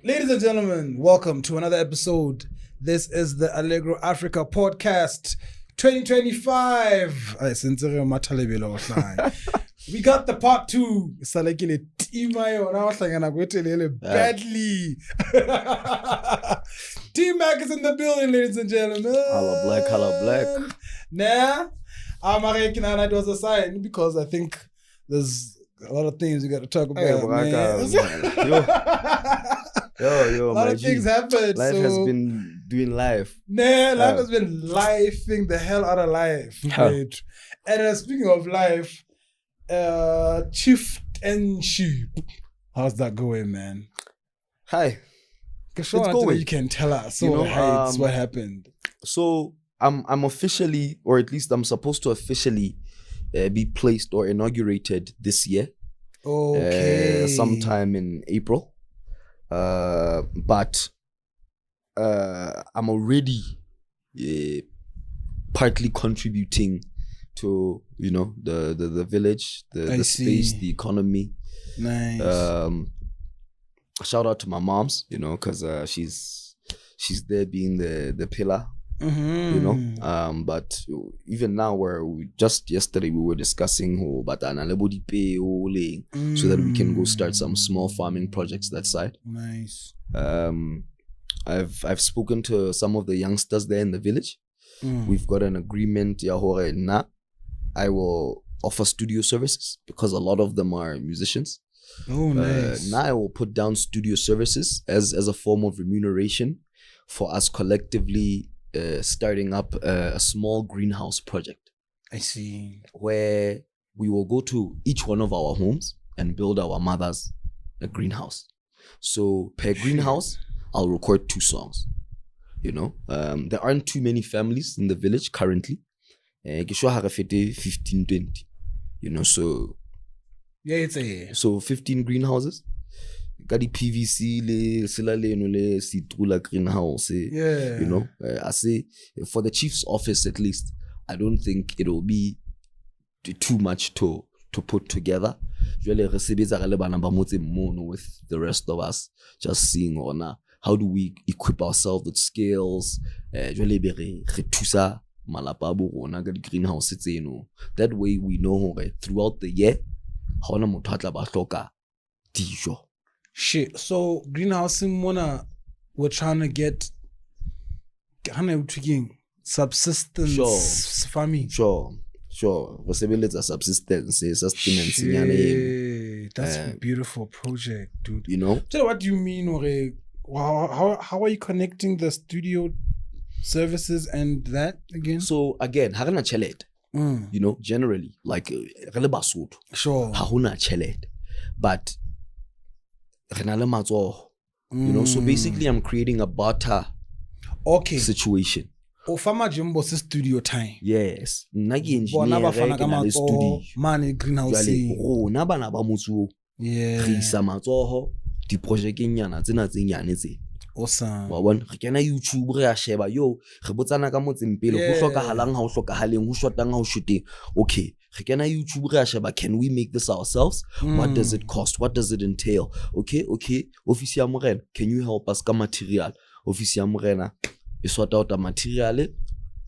Ladies and gentlemen, welcome to another episode. This is the Allegro Africa Podcast 2025. We got the part 2. Badly. T-Mech is in the building, ladies and gentlemen. Hello, black. Nah, I'm making that was a sign because I think there's a lot of things we got to talk about, man. Yo, a lot of things happened. Life has been doing life. Life has been lifing the hell out of life. Right? And speaking of life, Chieftaincy. How's that going, man? Hi. It's going. You can tell us what happened. So I'm officially, or at least I'm supposed to officially be placed or inaugurated this year. Okay. Sometime in April. But I'm already partly contributing to, the village, the space, the economy. Nice. Shout out to my moms, because she's there being the pillar. Mm-hmm. But even now, just yesterday we were discussing so that we can go start some small farming projects that side. Nice. I've spoken to some of the youngsters there in the village. We've got an agreement. I will offer studio services because a lot of them are musicians. Oh, nice. Now I will put down studio services as a form of remuneration for us collectively starting up a small greenhouse project. I see. Where we will go to each one of our homes and build our mothers a greenhouse. So per greenhouse, I'll record 2 songs. There aren't too many families in the village currently. 15-20. So yeah, it's a year. So 15 greenhouses. Got the PVC le citrula greenhouse. Yeah. I say for the chief's office at least, I don't think it'll be too much to put together. With the rest of us, just seeing on how do we equip ourselves with skills. That way we know throughout the year how Shit. So greenhousing we're trying to get subsistence farming. Sure. It's a sustenance. That's a beautiful project, dude. So what do you mean? How are you connecting the studio services and that again? So again, harana chelet. Generally, like sure. Hahuna chelet. But so basically I'm creating a barter situation. Ofama Jumbo studio time. Yes. Studio. Money greenhouse. Yeah. Awesome. Re kena YouTube re a sheba re botsana ka motseng pele go hlokahalang ha o hlokahaleng ho shotang ha o shoteng. Okay, re kena YouTube re a sheba, can we make this ourselves? What does it cost? What does it entail? Okay. Office ya Morena, can you help us ka material? Office ya Morena e sort out material.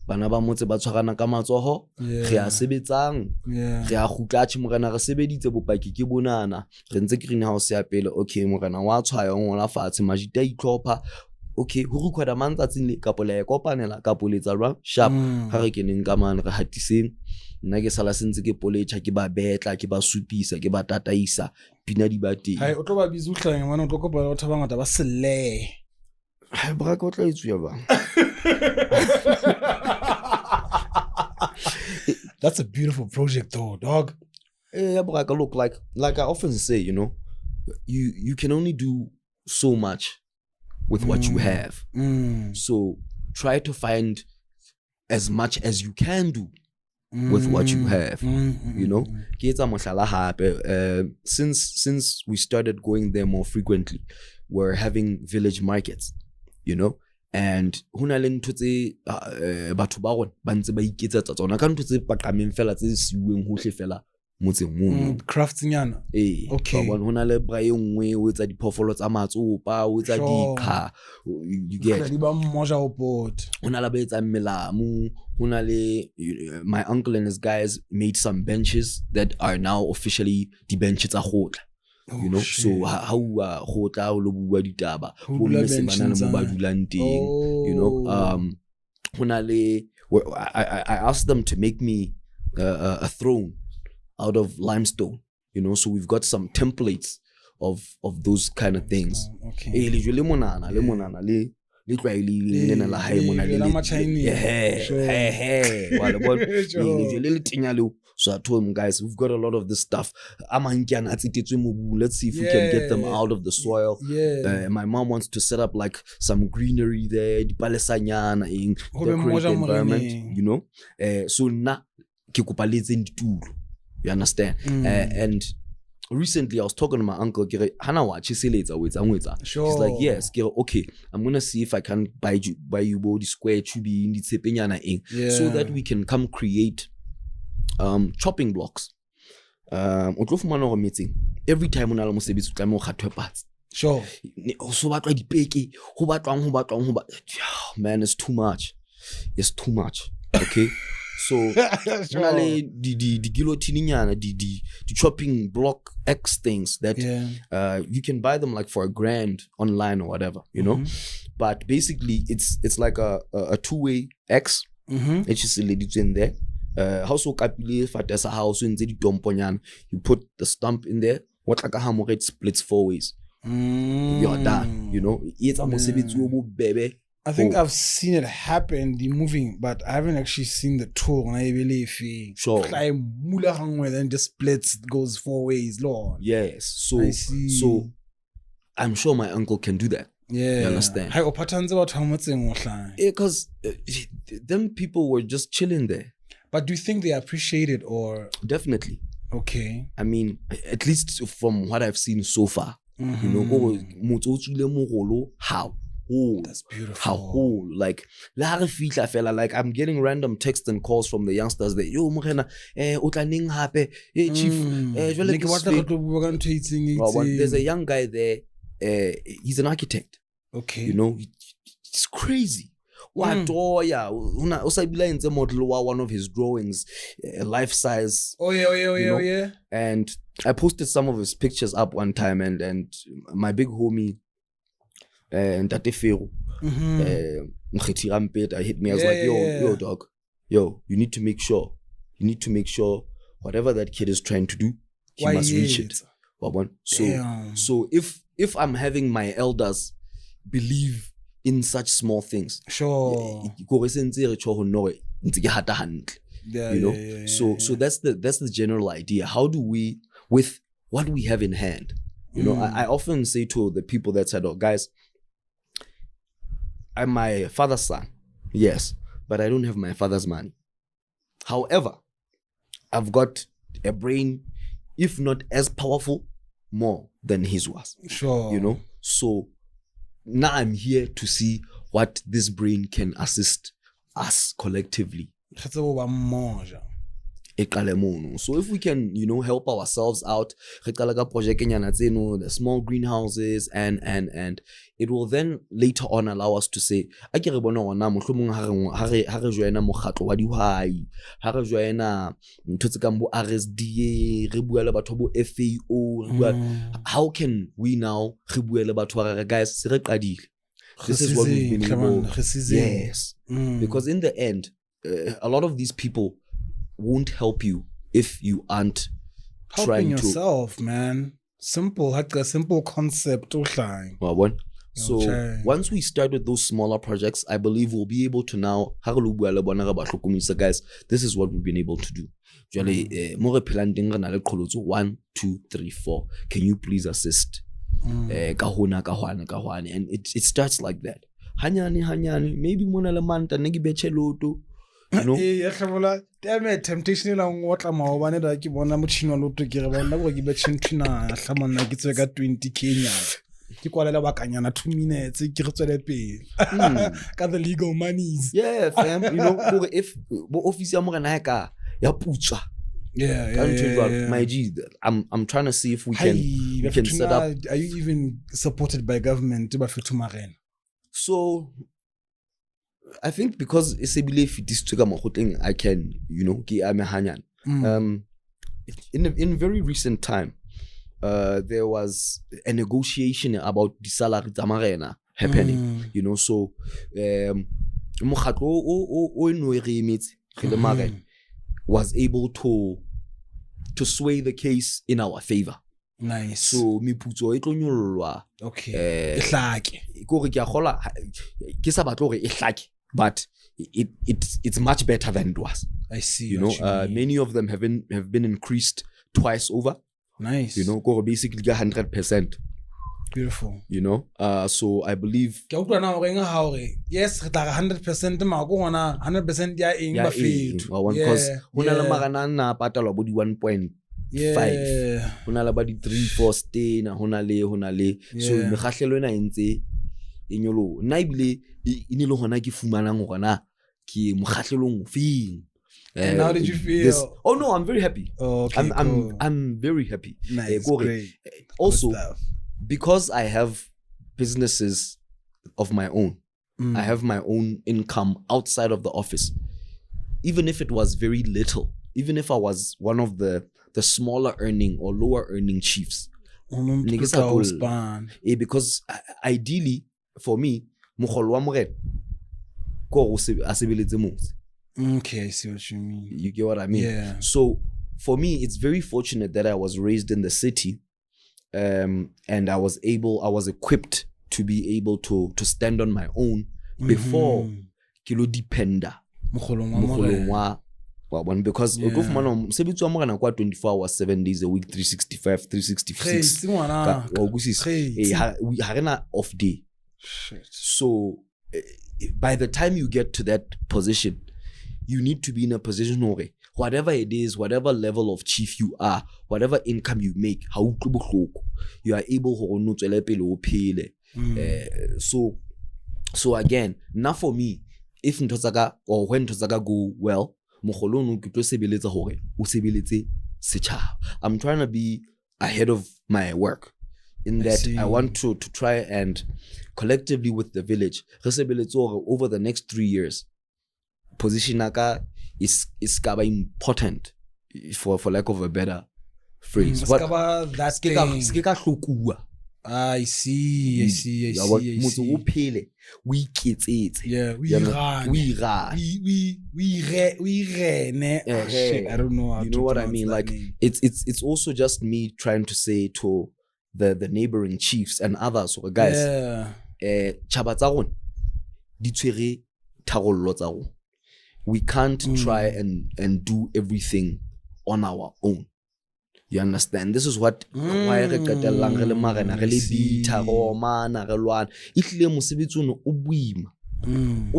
Bana ba motse ba tshwarana ka matsoho, re a sebetsang, re a gutlatse Morena re sebeditse bopaki ke bonana, re ntse greenhouse ya pele. Okay, Morena wa tshwaya ngola fatshe majita itlhopha. Okay, ho record a mantsatsing le kapola ya kopanela kapoletsa rwa sharp ha re keneng ka mane re hatiseng. Nna ke sala sentse ke poletsa ke ba betla ke ba supisa ke ba tataisa pina di ba teng. Hai o tlo ba busy utlhang mana o tlo kopa batho ba ngata ba sele. Hai bra ka o tla itsuya ba. That's a beautiful project though, dog. Yeah, but look, like I often say, you can only do so much with what you have. So try to find as much as you can do with what you have. Since we started going there more frequently, we're having village markets, and hona le ntho tse batho ba rona ba ntse ba iketsetsa tsona ka ntho tse paqameng fela tse siuweng hohle fela craftsnyana. Okay. Hona le braai nngwe o etsa diphoofolo tsa matsopa o etsa dikha you get hona la ba etsa melamu hona le my uncle and his guys made some benches that are now officially the benches tsa khotla. You know, so how khotla o lo bua ditaba bo mme bana le mo ba dulang teng, you know, hona le I asked them to make me a throne out of limestone, you know, so we've got some templates of those kind of things. Okay. Le monana le tlwaile la hae mona le so I told him, guys, we've got a lot of this stuff. Let's see if we can get them out of the soil. My mom wants to set up like some greenery there, decorate the environment, you know. So na ke kopa letseng ditulo. You understand? And recently I was talking to my uncle. He's like, yes, okay, I'm gonna see if I can buy you body square chubi so that we can come create chopping blocks. Every time when I'm parts. Sure. So man, it's too much. It's too much. Okay. So the guillotine, the chopping block X things that you can buy them like for $1,000 online or whatever, you know. But basically it's like a two-way X. It's just in there. House fatesa house in the you put the stump in there. What like a it splits 4 ways. You're done. You know. Baby. I think I've seen it happen, the moving, but I haven't actually seen the tour. I believe sure. Then just splits, goes 4 ways, Lord. Yes. So I'm sure my uncle can do that. Yeah. You understand? Because them people were just chilling there. But do you think they appreciate it or? Definitely. Okay. I mean, at least from what I've seen so far, you know, how? Oh, that's beautiful. How like I'm getting random texts and calls from the youngsters that yo Morena chief there's a young guy there, he's an architect. Okay. You know, it's crazy. One of his drawings, life size. Yeah. And I posted some of his pictures up one time, and my big homie and Tate Fero, hit me. I was like, yo, dog, you need to make sure. Whatever that kid is trying to do, he must reach it. So if I'm having my elders believe in such small things, sure. So that's the general idea. How do we, with what we have in hand, you know, I often say to the people that said, oh, guys, I'm my father's son, yes, but I don't have my father's money. However, I've got a brain, if not as powerful, more than his was. Sure. You know, so now I'm here to see what this brain can assist us collectively. So if we can, you know, help ourselves out, the small greenhouses and it will then later on allow us to say, how can we now, guys, this is what we've been able. Yes. Because in the end, a lot of these people won't help you if you aren't helping trying yourself, man. Simple, like a simple concept. So once we start with those smaller projects, I believe we'll be able to now, guys, this is what we've been able to do. 1, 2, 3, 4. Can you please assist? And it starts like that. Maybe you know? Damn it, temptation what I'm one that I keep one machine load to get around the give a chintina, someone like it's like 20 Kenya. You call it a bacana 2 minutes, you get to the pay. Got the legal monies. Yeah, fam. You know, if officer Morena Thulo My G, I'm trying to see if we can set up. Are you even supported by government? So I think because I can, in very recent time, there was a negotiation about the salary tamarena happening, so was able to sway the case in our favor. Nice. So miputso e tlo nyollwa. Okay. But it's much better than it was. I see. Many of them have been increased twice over. Nice. Basically 100%. Beautiful. So I believe. Yes, 100%. 100% yeah, because na patalo body 1.5. Hona la ba di 3-4 stay na hona le. So mekgahlelo ena entse inyolo. Na ibile inelo hona ke fumanang hore na ke mokgahlelong ofeng. And how did you feel? Oh no, I'm very happy. Okay, I'm very happy. Nice, great. Also, because I have businesses of my own, I have my own income outside of the office. Even if it was very little, even if I was one of the smaller earning or lower earning chiefs, because ideally for me, okay, I see what you mean. You get what I mean? Yeah. So for me, it's very fortunate that I was raised in the city, and I was equipped to be able to stand on my own before kilo dependa. Because 24 hours, 7 days a week, 365, 366. Off day. Shit. So by the time you get to that position, you need to be in a position where whatever it is, whatever level of chief you are, whatever income you make, you are able to so again, now for me, if Ntozaga or when Ntozaga go well, I'm trying to be ahead of my work in that I want to try and collectively with the village over the next 3 years, position naka is important for lack of a better phrase. I see. We kids it. Yeah, we run. I don't know how you know what I mean? Like it's also just me trying to say to the neighboring chiefs and others or guys. Chaba tsa rona di tshwere tharollo tsa rona. We can't try and do everything on our own. You understand? This is what why re qetellang re le marena re le bitha go mana re lwana ihlile mosebetsi ono o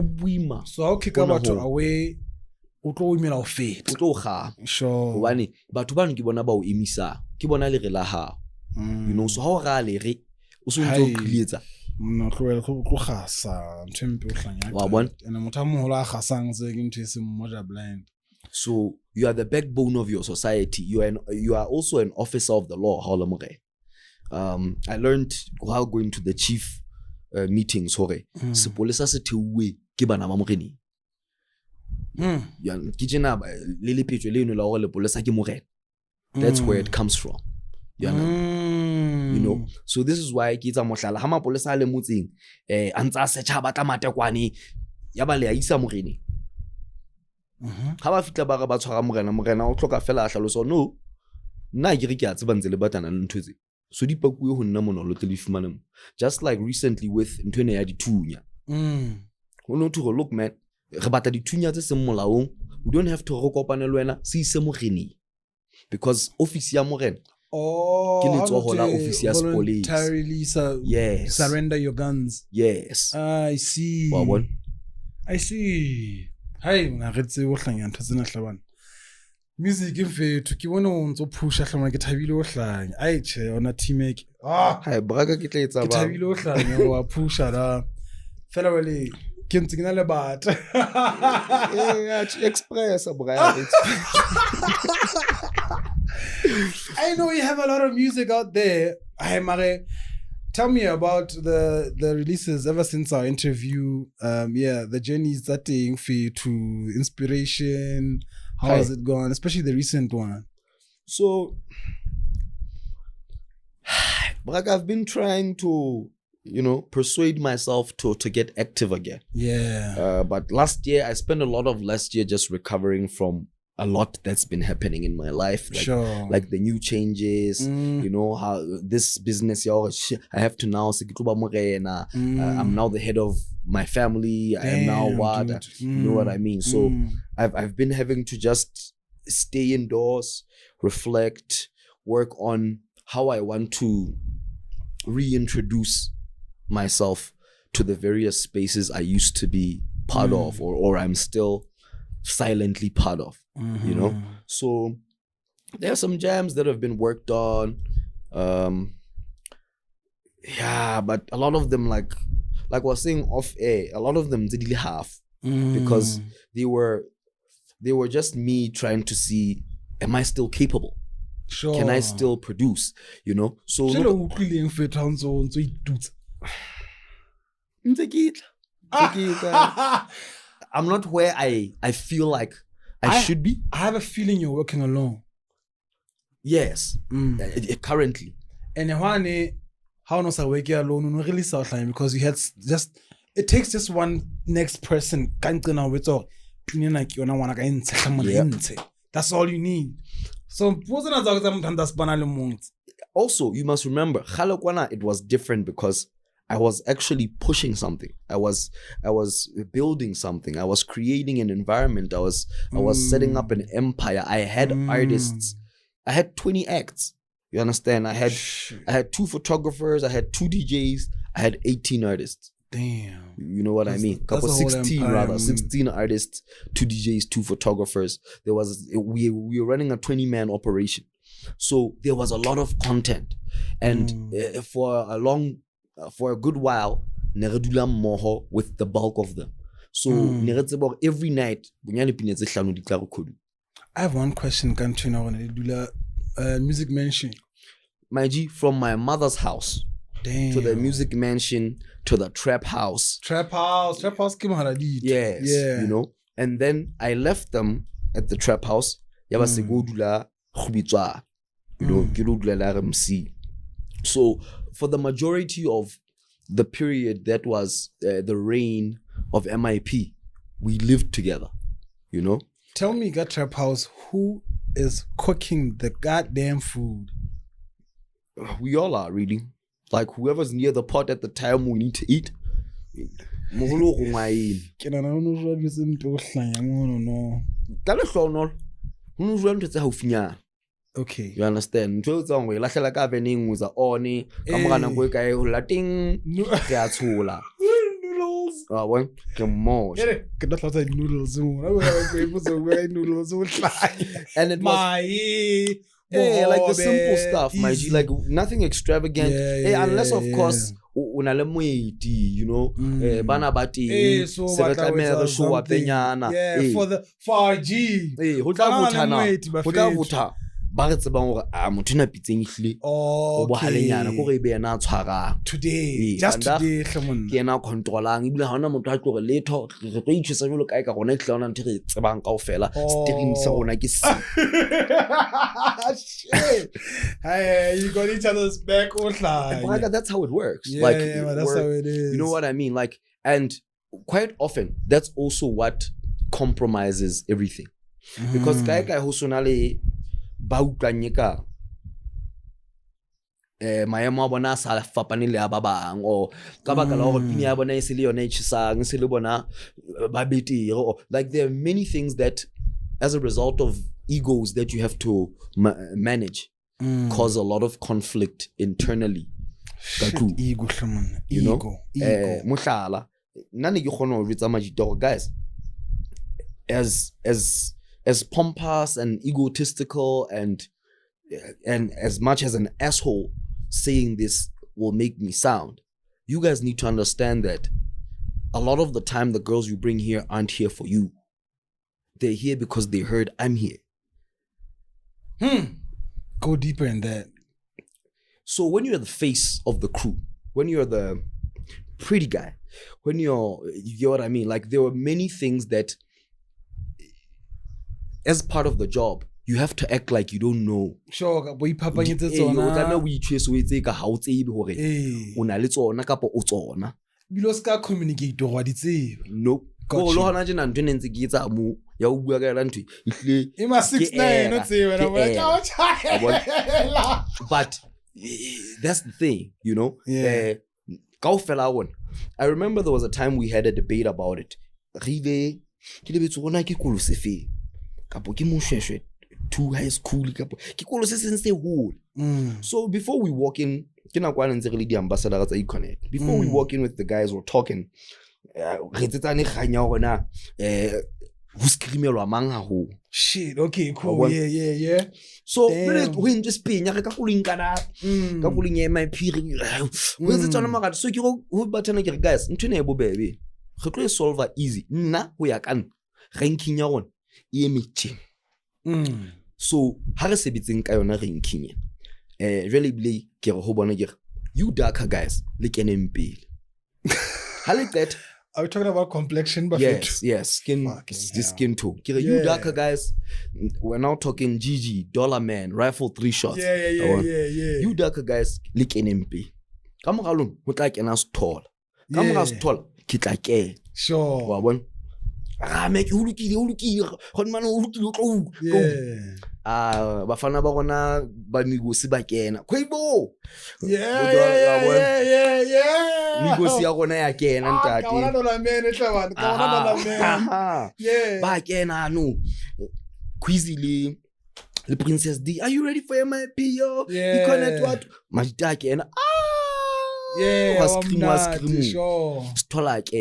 buima so how kick about away o tlo imela o feta o tlo ga sure hobane batho bana ke bona ba o emisa ke bona le re la ha so how ra le re o so ntse o qhiletsa no tlo gasa nthempe o hlanya wa bona ene motho a moholo a gasang tse ke ntse se mmoja blind. So you are the backbone of your society. You are also an officer of the law. I learned while going to the chief meetings. Sepolesa se thewe ke bana ba moreni. That's where it comes from. You know. So this is why kitsa mohlala ha mapolesa le motseng antsa setjha ba tla matekwane ya ba le isa moreni. Ha ba fitla ba ba tshwara morena o tloka fela a hlalosa no nna ke re ke a tseba ntse le batana le ntwetse so di pakuwe ho nna mona lo tle fumana just like recently with ntwene ya dithunya ho no to look man re batla dithunya tse seng molaong we don't have to rekopana le wena se ise moreni because office ya morena ke letsoho la office ya police voluntarily surrender your guns. Yes, I see. I see. Hey, na re tse o hlanya ntho tsena hlabana. Music mfethu ke bona o ntso pusha hlama ke thabile o hlanya. Ai che ona T-Mech. Hai braga ke tla etsa ba. Ke thabile o hlanya wa pusha la. Fela wele Express, I know you have a lot of music out there. Hey, Mare, tell me about the releases ever since our interview. The journey is starting for you to inspiration. How has it gone? Especially the recent one. So, I've been trying to, persuade myself to get active again. Yeah. But last year, I spent a lot of last year just recovering from a lot that's been happening in my life. Like the new changes, how this business, I have to now, I'm now the head of my family. I am now what, you know what I mean? So I've been having to just stay indoors, reflect, work on how I want to reintroduce myself to the various spaces I used to be part of or I'm still silently part of, So there are some jams that have been worked on. But a lot of them, like I was saying off air, a lot of them didn't half because they were just me trying to see, am I still capable? Sure. Can I still produce? So I'm not where I feel like I should be. I have a feeling you're working alone. Yes, currently. And how no sa work alone no really time because you had it takes just one next person that's all you need. So also you must remember it was different because I was actually pushing something. I was building something. I was creating an environment. I was setting up an empire. I had artists. I had 20 acts. You understand? I had 2 photographers. I had 2 DJs. I had 18 artists. Damn. You know what I mean? 16 artists, 2 DJs, 2 photographers. We were running a 20-man operation. So there was a lot of content. And for a good while, neredula moho with the bulk of them. So every night, I have one question. Music mansion. My G, from my mother's house to the music mansion to the trap house. Trap house, yes, yeah. And then I left them at the trap house. So for the majority of the period that was the reign of MIP, we lived together, Tell me, got trap house, who is cooking the goddamn food? We all are really. Like whoever's near the pot at the time we need to eat. Okay. You understand? And it was like the simple stuff, my G, like nothing extravagant. Unless of course unalemweti, banabati for G. Ba re tsebang hore motho na pitseng ehlile o bohalenyana go re be ena a tshwarang today just today ke ena controlang ibile ha ona motho a tlo re letho re tlo ithusa jolo kae ka gona ehlile ona nthe re tsebang kaofela steering sa rona ke se hey you got each other's back or like that's how it works. That's how it is. You know what I mean? Like, and quite often that's also what compromises everything because kai hosonale ba utlanyeka maemo a bona sa fapane le a ba bang o ka baka la hore pina ya bona e se le yona e tshitsang e se le bona ba betere. Like there are many things that as a result of egos that you have to manage cause a lot of conflict internally. Ego, mohlala nna ne ke kgona ho jwetsa majito guys, as pompous and egotistical and as much as an asshole saying this will make me sound, you guys need to understand that a lot of the time the girls you bring here aren't here for you. They're here because they heard I'm here. Go deeper in that. So when you're the face of the crew, when you're the pretty guy, when you get what I mean? Like there were many things that as part of the job, you have to act like you don't know. Sure, Nope. But that's the thing, you know. Yeah. I remember there was a time we had a debate about it. To high school. So before we walk in, before we walk in with the guys, we're talking. Shit, okay, cool. Yeah. So when just paying so guys, baby. Solve easy. We are can ranking on. So how se bitseng ka yona ranking really bile ke re ho bona ke you darker guys le keneng pele how like that. Are we talking about complexion? Yes, skin, the skin tone. You darker guys, we're now talking GG, Dollar Man, Rifle 3 shots. Yeah. You darker guys, lick NMP. Come on, what like an ass tall. Come on, tall, kit like a. Sure. One. Make you look, Bafana Barona, Bamigo Sibaken, Quavo. Yeah. Migo Siagona again and that. Yeah. Back in, I know. Quizily, the Princess D. Are you ready for MIP, yo? Yeah. You connect what? My dark and yeah. Scream. Sure. Stolak,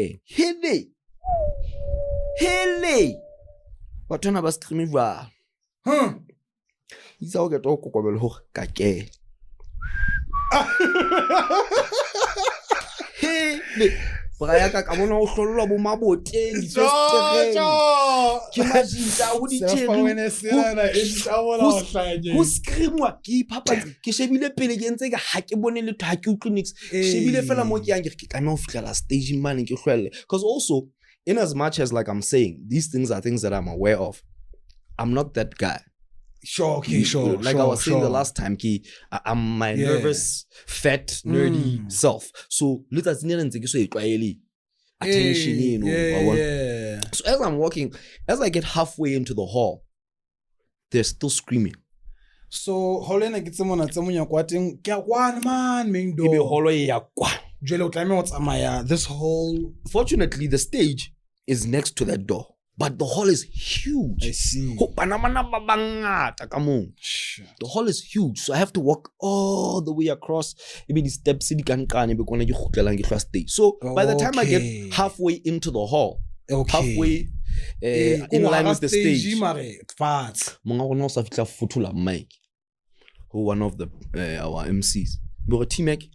Hele. What turn about screaming? He's all get all cockable kake. Brayaka kamona o hlolwa bo maboteng ho screamwa ke papa ke shebile pele ke ntse ke ha ke bone le ha ke clinics shebile fela mo ke yang ke ka no fitla stage man ke hlwelle because also in as much as like I'm saying these things are things that I'm aware of, I'm not that guy. Sure, okay, sure. Like I was saying the last time, I'm my nervous, fat, nerdy self. So let's attention, you know. Yeah. So as I'm walking, as I get halfway into the hall, they're still screaming. So Holena gets someone at someone you're quoting, man, main door. This whole. Fortunately, the stage is next to that door. But the hall is huge. I see. The hall is huge. So I have to walk all the way across. Maybe the steps. So by the time I get halfway into the hall, halfway in line with the stage, Mike, who one of the our MCs, T-Mech,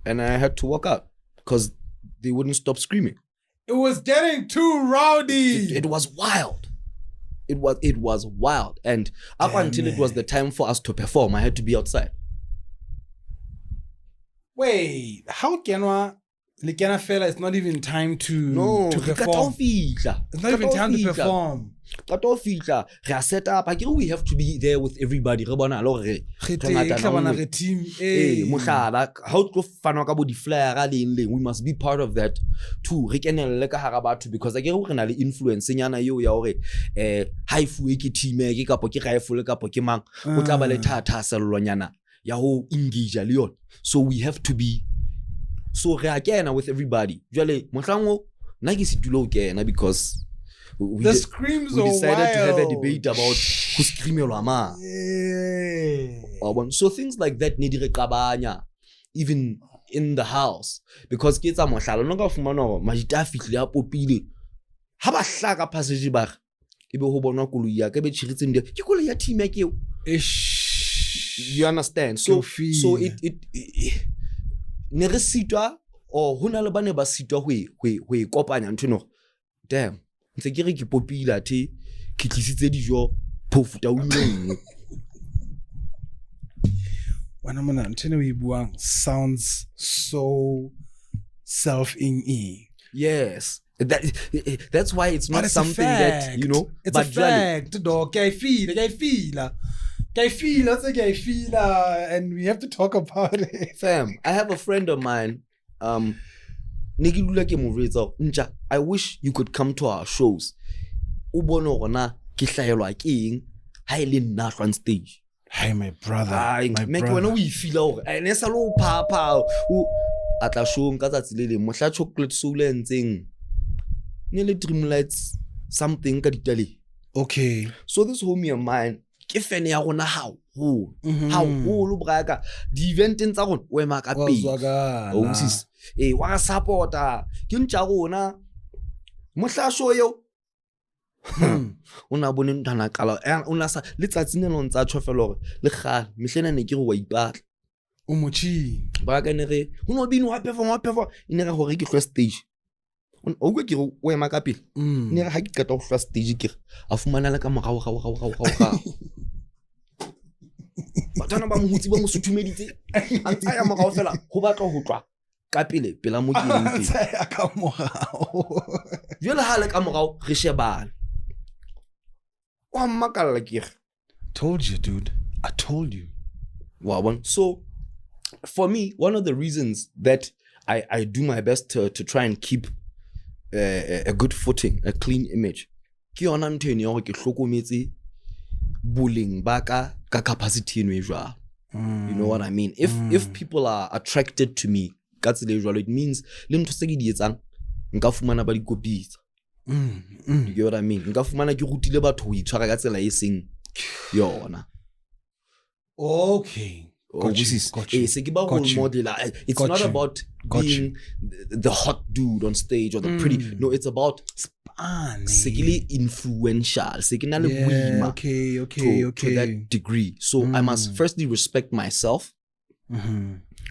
and I had to walk out because they wouldn't stop screaming. It was getting too rowdy. It was wild. It was wild. And up until it was the time for us to perform, I had to be outside. Wait, how can fella it's not even time to perform? It's not even time to perform. Set up. We have to be there with everybody. Team. How the flyer we must be part of that too. Because we're influence so we have to be so again with everybody. Because we screams decided to have a wild. debate about who scream your mama. So things like that need to even in the house because kids are you understand? So it ne re sitwa o hona le bane ba sitwa ho e kopanya ntho no damn ntse ke re ke popila the ke tlisitse dijo phofuta o nngwe When I'm on buang sounds so self-in-e. Yes. That's why it's not But it's something that, you know, it's a fact, dog. I feel, and we have to talk about it. Fam, I have a friend of mine, I wish you could come to our shows. Ubono rona ke hlaelwa ke eng ha ile nna on stage. Hi, my brother. Make when we feel over. And it's a low papa who at la show nka tsatsi le le mohla chocolate soul entseng. Nearly dreamlights something ka ditale. Okay. So this homie of mine, ke fan ya rona how lo braka di event tsa rona o ema ka pele. O sis wa supporta ke ntja rona mohla show yo una bone ntana kala una sa letsatsi ne lo ntsa tshofelo le kgale mehlena ne ke re wa ipatla o mochi ba ka ne re ho no bino wa perform ine re hore ke first stage o go ke o ema ka pele ne re ha ke qeta go first stage ke a fumana le ka morao ga batana ba mohutsi ba mo suthumeditse a tsaya morao fela ho batla ho tlwa ka pele pela mo ke eng tsaya ka morao jole ha le ka morao re shebana told you, dude. I told you. Wow. So, for me, one of the reasons that I do my best to try and keep a good footing, a clean image, bullying baka ka capacity in you know what I mean? If people are attracted to me, it means you get what I mean? Nka fumana ke rutile batho ho itshwara ka tsela e seng yona. Okay. Got you. It's not about being the hot dude on stage or the pretty. No, it's about sekili influential. To that degree. So I must firstly respect myself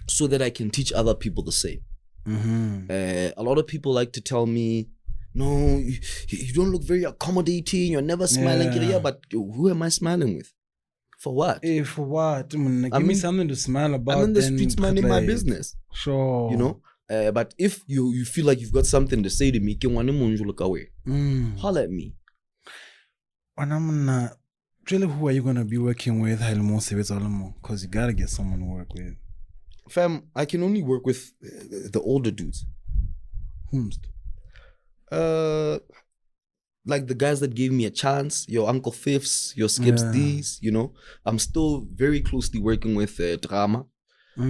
so that I can teach other people the same. A lot of people like to tell me, no, you don't look very accommodating. You're never smiling. Yeah, but who am I smiling with? For what? For what? Give me something to smile about. I'm in the streets minding my business. Sure. You know? But if you feel like you've got something to say to me, holler at me. Really, who are you going to be working with? Because you got to get someone to work with. Fam, I can only work with the older dudes. Like the guys that gave me a chance, your Uncle Fifths, your Skips D's, you know. I'm still very closely working with Drama. I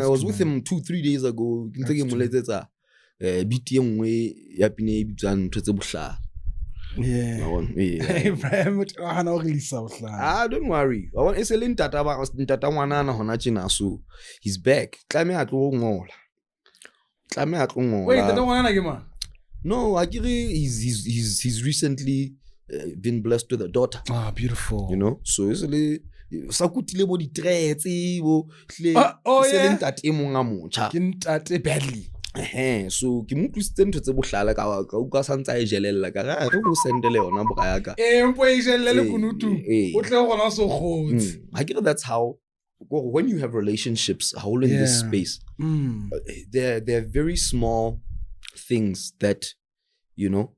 was with him 2-3 days ago. Don't worry. So he's back. Wait, no, he's recently been blessed with a daughter. Ah, beautiful. You know, so easily badly. So ke mo tlisitse ntho tse bohlala ka uka santsa e jelella ka re go sendele yona boka ka mpo e jelele kunutu o tle gona so khotsi. I get that's how when you have relationships in this space, there are very small things that, you know,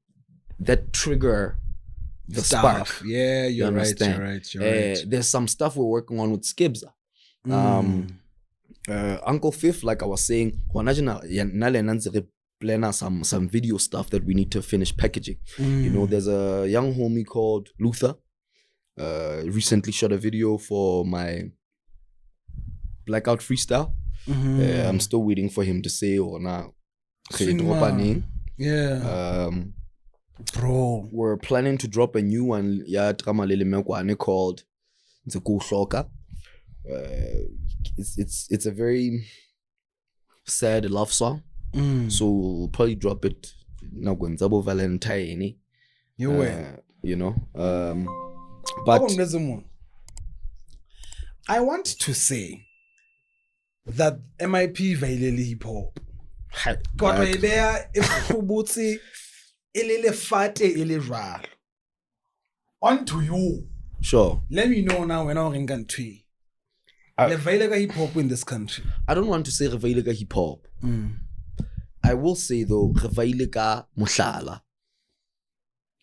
that trigger the spark. Yeah, you're right. There's some stuff we're working on with Skibs. Uncle Fifth, like I was saying, plan some video stuff that we need to finish packaging. You know, there's a young homie called Luther. Recently shot a video for my Blackout freestyle. I'm still waiting for him to say or now. Yeah. Bro, we're planning to drop a new one. Called Shoka. It's a very sad love song. So we'll probably drop it now when Zabo Valentine. You know. But I want to say that MIP vailele hip hop. Kodwa ibeya ifubutsi ilele fate ile jwalo. On to you. Sure. Let me know now when I'm in country. Le vaile ka hip hop in this country. I don't want to say re vaile ka hip hop. I will say though re vaile ka mohlala.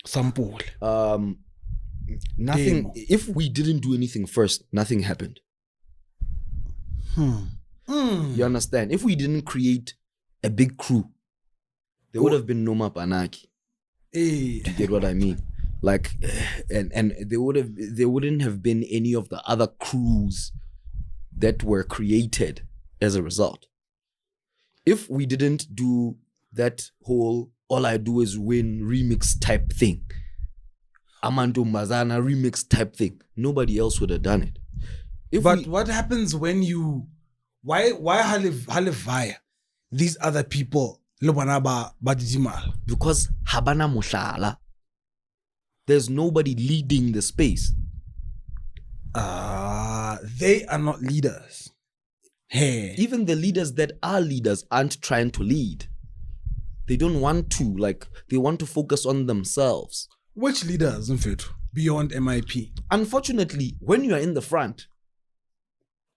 Sample. Nothing. Demo. If we didn't do anything first, nothing happened. You understand? If we didn't create a big crew, there would have been no Mapanaki. Do you get what I mean? Like, and there wouldn't have been any of the other crews that were created as a result. If we didn't do that whole all I do is win remix type thing, Amando Mazana remix type thing, nobody else would have done it. But what happens when you why halevaya these other people because habana mushala, there's nobody leading the space. They are not leaders. Hey, even the leaders that are leaders aren't trying to lead. They don't want to, like, they want to focus on themselves. Which leaders, in fact, beyond MIP? Unfortunately, when you are in the front,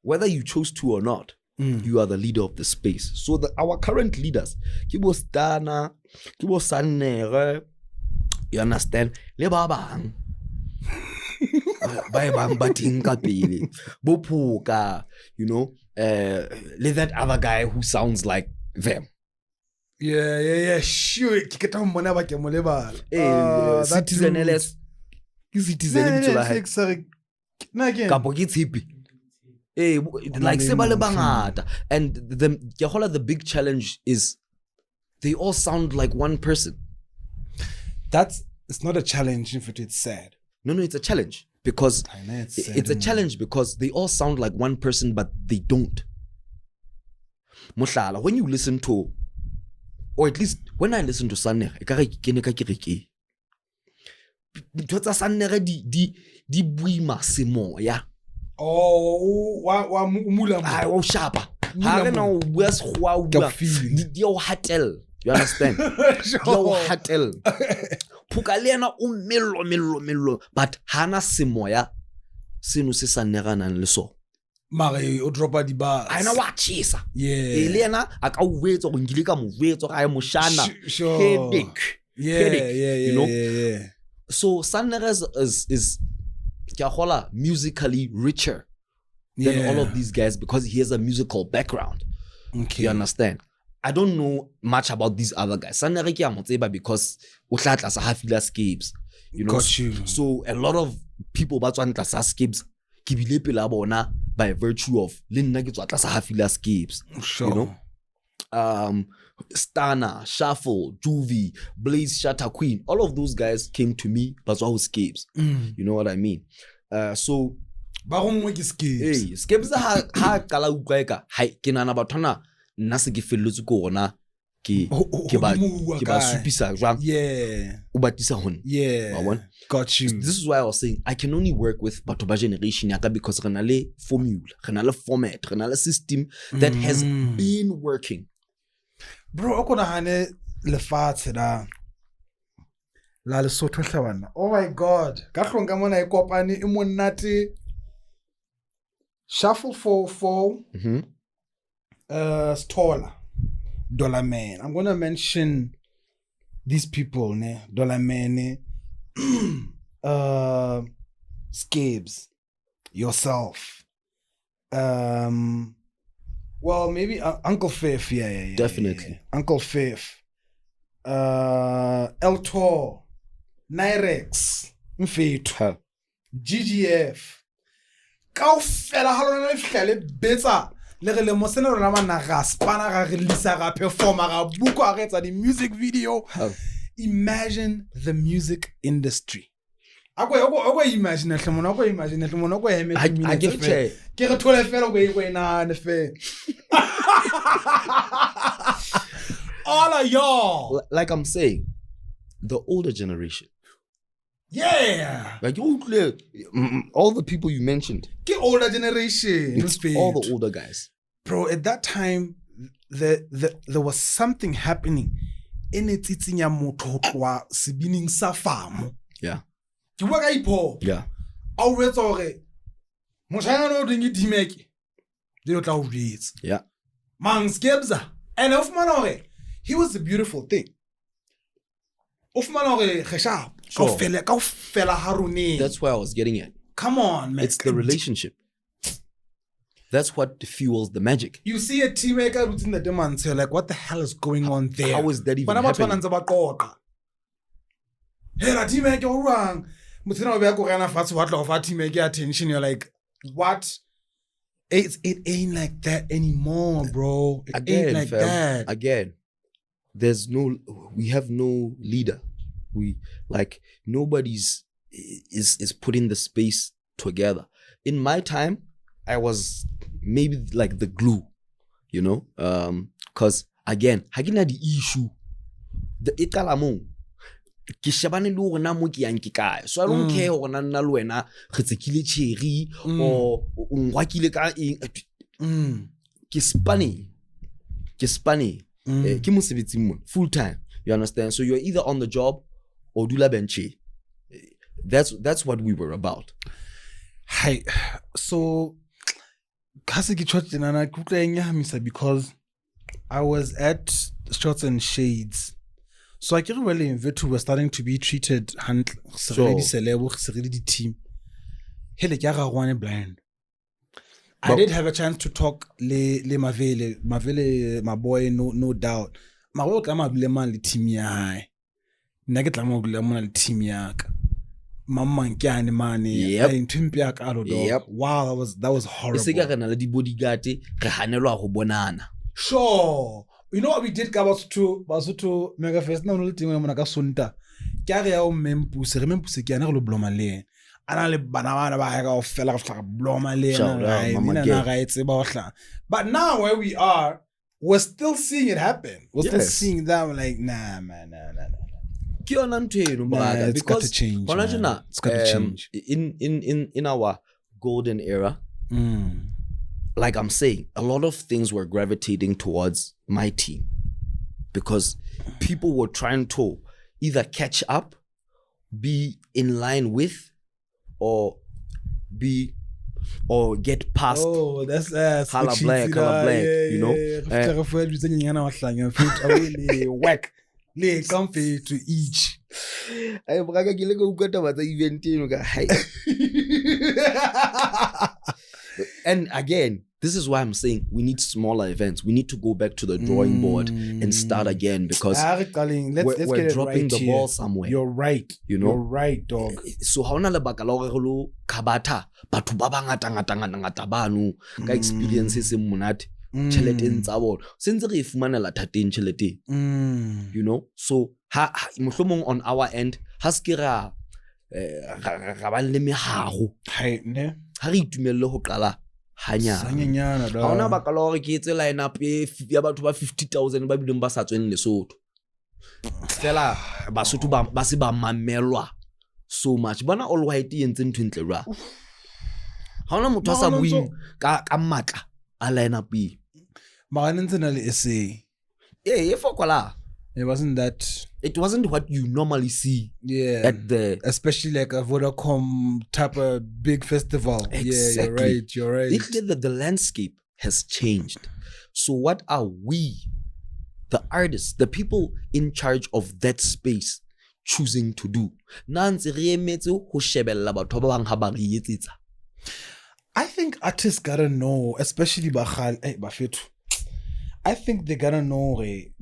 whether you chose to or not, you are the leader of the space. So our current leaders, Kibo Stana, Kibo Sanere, you understand? Le babang. Ba bang bating ka pele. Bopuka, you know, let that other guy who sounds like them. Yeah. Sure. Citizen LS. Citizen Kapo ke tshipi. Like se ba le bangata. And the big challenge is they all sound like one person. It's not a challenge, in fact, it's sad. No, it's a challenge because it's a challenge because they all sound like one person, but they don't. Mohlala, when you listen to, or at least when I listen to Sanere, Tota Sanere di buima semo ya. Oh, wa mula. Oh, sharpa. Ha na o bua sekgowa o bua. Di o hatel. You understand? Di o hatel. Phuka le yena o mello, but hana semoya seno se Sanere nang le so. Mare o dropa di bars. Aina wa chisa. Yeah. Le yena a ka o wetsa go ngile ka mo wetsa ga e mo shana. Headache. Yeah. You know? So Sanere is musically richer than all of these guys because he has a musical background. Okay. You understand? I don't know much about these other guys. Sanere ke a mo tseba because o tla tlasa Hafila Scapes. You know? Got you. So a lot of people ba tswang tlasa Scapes ke bile pela bona by virtue of le nna ke tswa tlasa Hafila Scapes. Sure. You know? Stana, Shuffle, Juvie, Blaze, Shatter Queen, all of those guys came to me but all Scapes. You know what I mean? So Scapes. Scapes ha kala utlwaeka hai ke nana bathona nna se ke felletse ko rona ke ba supisa jwang o batisa hone. Got you. This is why I was saying I can only work with batho ba generation yaka because re na le formula, re na le format, re na le system that has been working. Bro, ako nahane lefatshe la Lesotho hlabana. Oh my God. Ka hlonka mona e kopane e monate. Shuffle 4 Stola, Dollar Man. I'm gonna mention these people, ne? Dollar Man, Scapes, yourself. Well, maybe Uncle Fifth, yeah. Definitely. Uncle Fifth. El Tor, Nyrex, Mfethu, GGF. Kaofela ha lona le fihlele betsa le re le mosene rona bana ga spana ga release ga performer ga buko ga etsa di music video. Imagine the music industry. Ako imagine hle mona ako imagine hle mona ako heme I get it. Ke re thole fela go ina ne fe. All of y'all, like I'm saying, the older generation, Yeah. Like all the people you mentioned. Get older generation. All the older guys. Bro, at that time, there was something happening. In it, it's in your motor, sibining sa farm. Yeah. You work a po. Yeah. Always already. Moshana no doing T-Mech. They don't know read. Yeah. Man skebza. And of manore, he was a beautiful thing. Of manore, khashab. Sure. That's where I was getting at. Come on, man. It's the relationship. That's what fuels the magic. You see a T-Mech within the demands, you're like, what the hell is going on there? How is that even happening? Hey, la T-Mech, you're wrong. Attention. You're like, what? It ain't like that anymore, bro. It ain't like that. Again, we have no leader. Nobody's is putting the space together. In my time, I was maybe like the glue, you know, because again, hagina the issue, the italamong. Kishabane lu rona mo ke yang ke kae. So I don't care hore nna le wena re tsekile cherry or ngwakile ka eng. Ke spane. Ke mosebetsi mo full time. You understand? So you're either on the job or dula benchi. That's what we were about. Hi. So because I was at Shots and Shades. So I can't really invite were starting to be treated hand the team. Blind. I did have a chance to talk le Mavele, my boy, no doubt. My work I'm a bleman team ya. Nugget lamo bleman team yak. Mama and money. Yep. Wow, that was horrible. Sure. You know what we did? Basutu mega fest na no ting mona ka sunta. Kare ya o mempuse, re mempuse ke yana go bloma le. Ana le bana ba ga o fela ga bloma le na ga etse ba ohla. But now where we are, we're still seeing it happen. We're still seeing that. We're like, nah, man, nah. It's got to change. It's got to change. In our golden era, like I'm saying, a lot of things were gravitating towards my team because people were trying to either catch up, be in line with, or get past. Oh, that's color black, you know. Whack. Lay comfy to each. And again, this is why I'm saying we need smaller events. We need to go back to the drawing board and start again because let's we're dropping the ball somewhere. You're right. You know? You're right, dog. So how na lebaka la hore lo kabata batho ba ngata banu ka experiences e monate tšhelete ntsa bona sentse re ifumanela thateng tšhelete. You know, so mohlomong on our end ha se ke ra ba le mehago ha re itumelle ho qala hanyana ha ona baka la hore ke etse line up ya batho ba 50,000 ba bileng ba sa tsweng Lesotho fela Basotho ba se ba mamelwa so much bona all white yentse ntwentle ra ha ona motho sa buing ka matla a line up essay. It wasn't what you normally see at the especially like a Vodacom type of big festival. Exactly. You're right. It's clear that the landscape has changed. So what are we, the artists, the people in charge of that space, choosing to do? I think artists gotta know, especially Bafetu. I think they gotta know the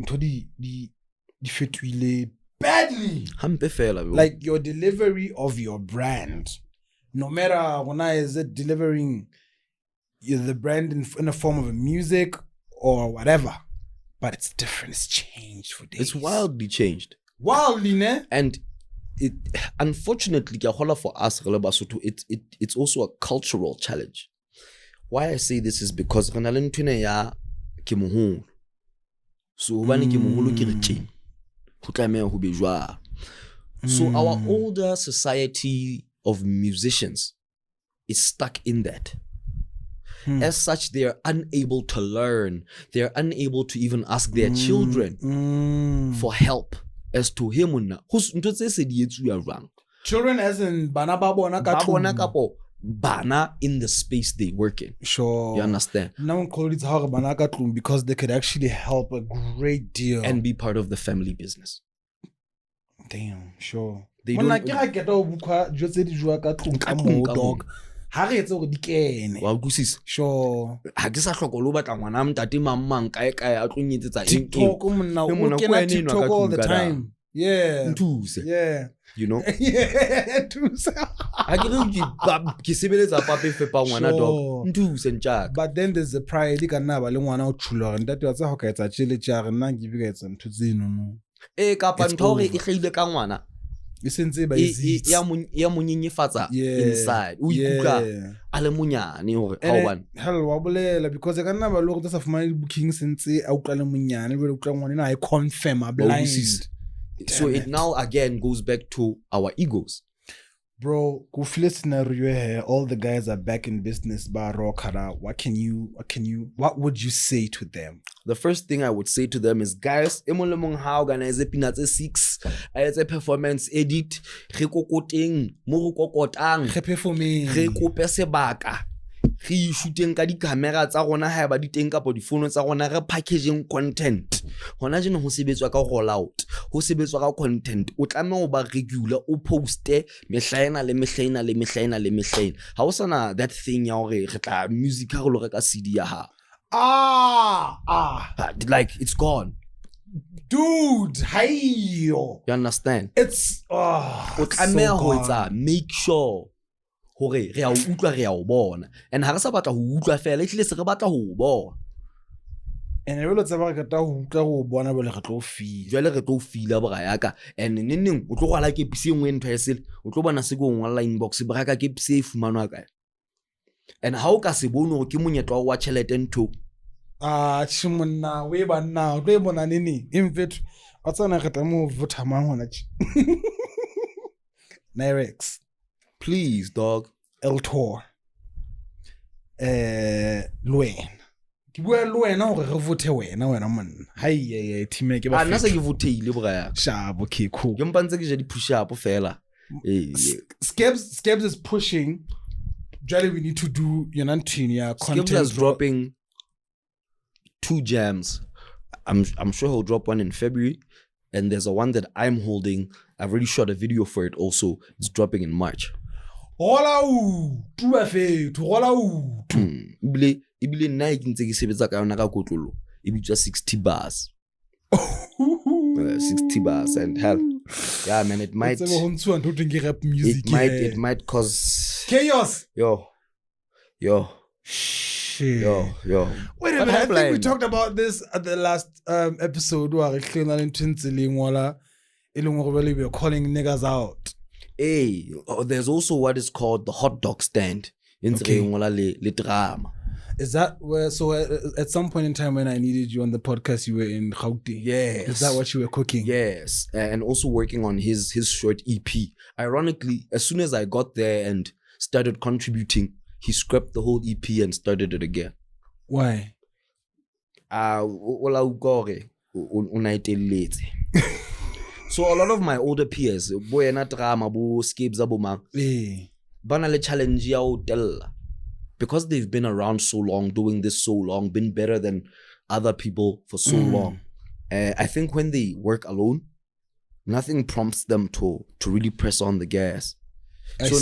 badly. Like your delivery of your brand. No matter when is it delivering the brand in a form of a music or whatever. But it's different. It's changed for days. It's wildly changed. Wildly, ne? And it unfortunately for us, it's also a cultural challenge. Why I say this is because so So our older society of musicians is stuck in that. As such, they are unable to learn. They are unable to even ask their children for help as to him. Children as in bana in the space they work in. Sure. You understand? Now call it how bana because they could actually help a great deal and be part of the family business. Damn, sure. They don't don't. Dog. Ha re etse go di kene. Wa utlwisisa? Sure. Ha ke sa hloka lo batla ngwana mntate mang kae a tlo nyetsetsa TikTok mna o kena TikTok all the time. Yeah. Yeah. You know? Yeah. Ha ke re ke sebeletsa pape fepa ngwana dog. Ntuse ntjaka. But then there's the pride ka nna ba le ngwana o tshula ntate wa tsa ho ka etsa tshele tja re nna ke bika etsa ntho tseno no. Ka pa ntho re e kgeile ka ngwana. E sentse ba izitse ya monyenyefatsa inside o ikuka a le monyane hore ha o bana hell wa bolela because ka nna ba lo go tsa fumana booking sentse a utlwa le monyane le utlwa ngwana na I confirm a blind. So it now again goes back to our egos. Bro, go feel scenario here. All the guys are back in business. What would you say to them? The first thing I would say to them is, guys, how organize peanuts 6 as a performance edit, re kokoteng, mo kokotang, re performing, re kope sebaka. Re shooting ka di camera tsa rona ha ba di teng ka po di phone tsa rona re packaging content hona jeno ho sebetswa ka roll out ho sebetswa ka content o tlameha o ba regular o poste mehlaena ha o sana that thing ya hore re tla music ha re lo reka CD ya ha like it's gone, dude. You understand? It's o tlameha ho etsa make sure hore re a utlwa re a o bona and ha re sa batla ho utlwa fela e tlile se re batla ho bona and re lo tsaba ka ta ho utlwa go bona bole re tlo feel jwale re tlo feel ba ga yaka and neng o tlo gwala ke pisi engwe ntho ya sele o tlo bona se go ngwa inbox ba ka ke pisi e fumanwa ka and ha o ka se bone go ke monyetlo wa chelete ntho chimonna we ba nna o tlo bona nini in fact wa tsana re tla mo votha mang hona chi Nirex. Please, dog. Eltor. Luen. Ke bua Luen hore re vote wena man. Hai T-Mech ba. Nna se ke voteile bra. Sharp, okay, cool. Ke mpantse ke je di push up fela. Scabs is pushing. Jolly, we need to do content. Scabs is dropping 2 jams. I'm sure he'll drop one in February. And there's a one that I'm holding. I've already shot a video for it also. It's dropping in March. Ibile nna ke ntse ke sebetsa ka yona ka kotlolo. Ibitswa 60 bars. 60 bars and hell. Yeah, man, it might cause chaos. Yo. Shit. Yo. Wait a minute, I think we talked about this at the last episode where we were calling niggas out. Hey, there's also what is called the hot dog stand. Okay. Le drama. Is that where, so at some point in time when I needed you on the podcast, you were in Gauteng? Yes. Is that what you were cooking? Yes. And also working on his short EP. Ironically, as soon as I got there and started contributing, he scrapped the whole EP and started it again. Why? So a lot of my older peers, boy na drama, bo Scabs abomang, bana le challenge ya o tella. Because they've been around so long, doing this so long, been better than other people for so long. I think when they work alone, nothing prompts them to really press on the gas. So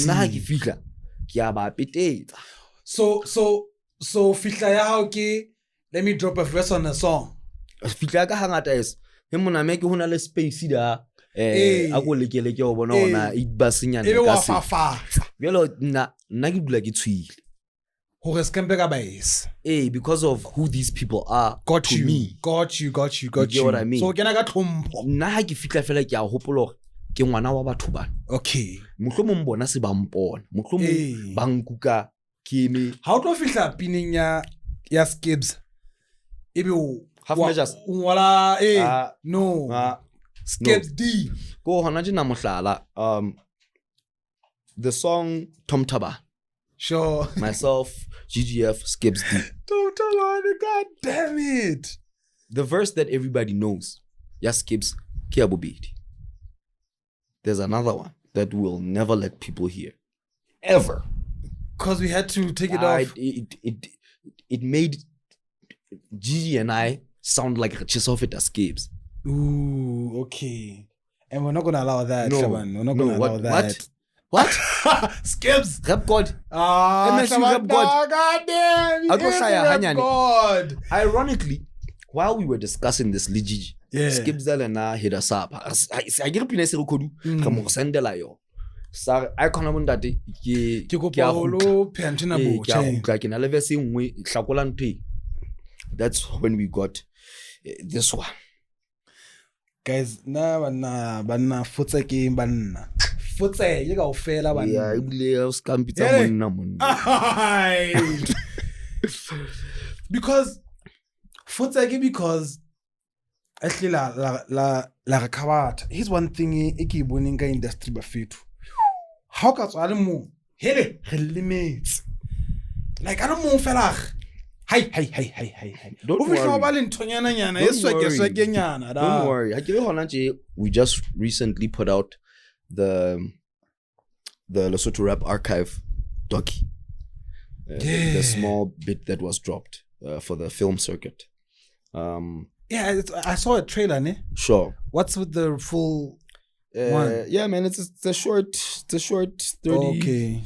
fitla ya hao ke, let me drop a verse on a song. Fitla ka hangata is mona make hona le space da a go lekeleke o bona ona e ba senyana ka se. Belo nna ke dula ke tshwile. Because of who these people are. Got you. You get what I mean? So ke na ka tlhompho. Nna ha ke fitla fela ke a hopola ke ngwana wa batho bana. Okay. Mohlomong bona se ba mpona. Mohlomong ba nkuka ke me. How to fitla pineng ya Scabs? Ebe o half measures. Wala no. Skips D. Go hona tjena mohlala. The song Tom Taba. Sure. Myself, GGF, Skips D. God damn it. The verse that everybody knows, yes, Skips, Kiabubidi. There's another one that we'll never let people hear. Ever. Because we had to take it off. It made Gigi and I sound like just off it as Skips. Ooh, okay. And we're not going to allow that, No, Shaban. We're not going to allow that. What? Skips. Rap God. MSU Rap God. God damn. I'll go Yes, shy a Rap hanyani. God. Ironically, while we were discussing this, Gigi, Yeah. Skips and I hit us up. I get up in a circle. Come on, send the layo. Sorry, I can't remember that. Ke kopa ho lo pentina botjha. That's when we got this one. Guys, banna futse ke banna. Futse ye kaofela banna. Yeah, ibile uskampitsa monna. Because futse ke because actually la recovered. Here's one thing e ke boneng ka industry ba fetu. How ka tswa le mo? Hele, re limits. Like I don't know fela. Hi. Don't worry. We just recently put out the Lesotho Rap Archive docu. The small bit that was dropped for the film circuit. Yeah, I saw a trailer, ne? Sure. What's with the full one? Yeah, man, it's a short 30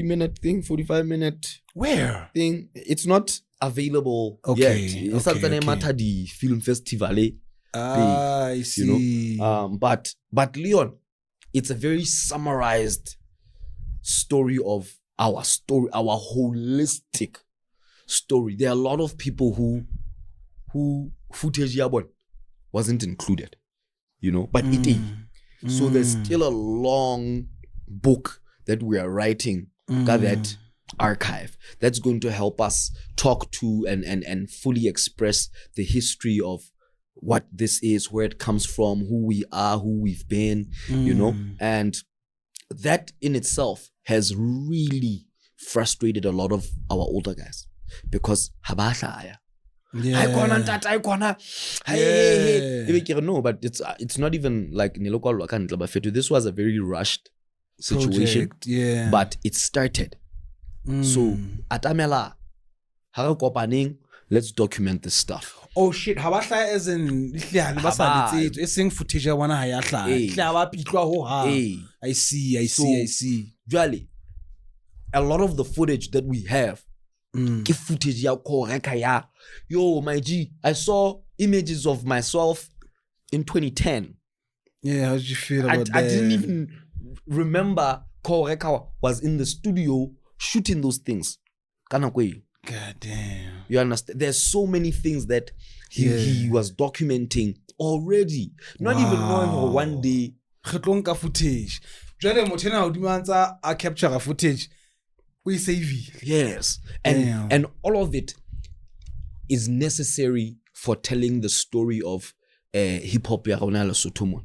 minute thing, 45-minute where thing. It's not available yet. It's at the Matadi Film Festival. I see. You know? But Leon, it's a very summarized story of our story, our holistic story. There are a lot of people who footage yabon wasn't included, you know, but it is. So there's still a long book that we are writing, got that archive that's going to help us talk to and fully express the history of what this is, where it comes from, who we are, who we've been, you know, and that in itself has really frustrated a lot of our older guys because habashaya. Yeah. No, but it's not even like this was a very rushed situation. Project, yeah. But it started. So atamela let's document this stuff. Oh shit, habahla as in it's saying footage wana hayahla. I see. Really, a lot of the footage that we have footage ya. Yo, my G, I saw images of myself in 2010. Yeah, how did you feel about that? I didn't even remember Koreka was in the studio shooting those things. God damn. You understand? There's so many things that he was documenting already. Not even knowing for one day. Footage. Jwale motena hodima ntsa a capture footage. We save. Yes. And all of it is necessary for telling the story of hip hop ya rona Lesotho.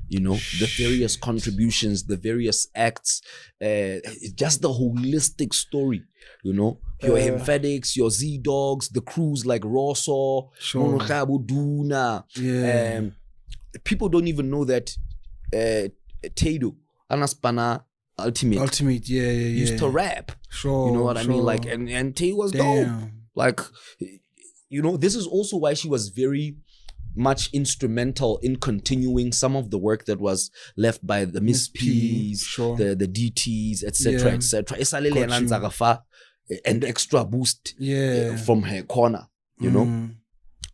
You know, the various contributions, the various acts, just the holistic story, you know, your Emphatics, your Z-Dogs, the crews like Rosso, Duna. Yeah. People don't even know that Tado, Anaspana, Ultimate, used to rap. Sure. You know what I mean? Like, and Tay was dope. Like, you know, this is also why she was very much instrumental in continuing some of the work that was left by the Miss P's, the DTs, etc., etc. An extra boost from her corner, you know.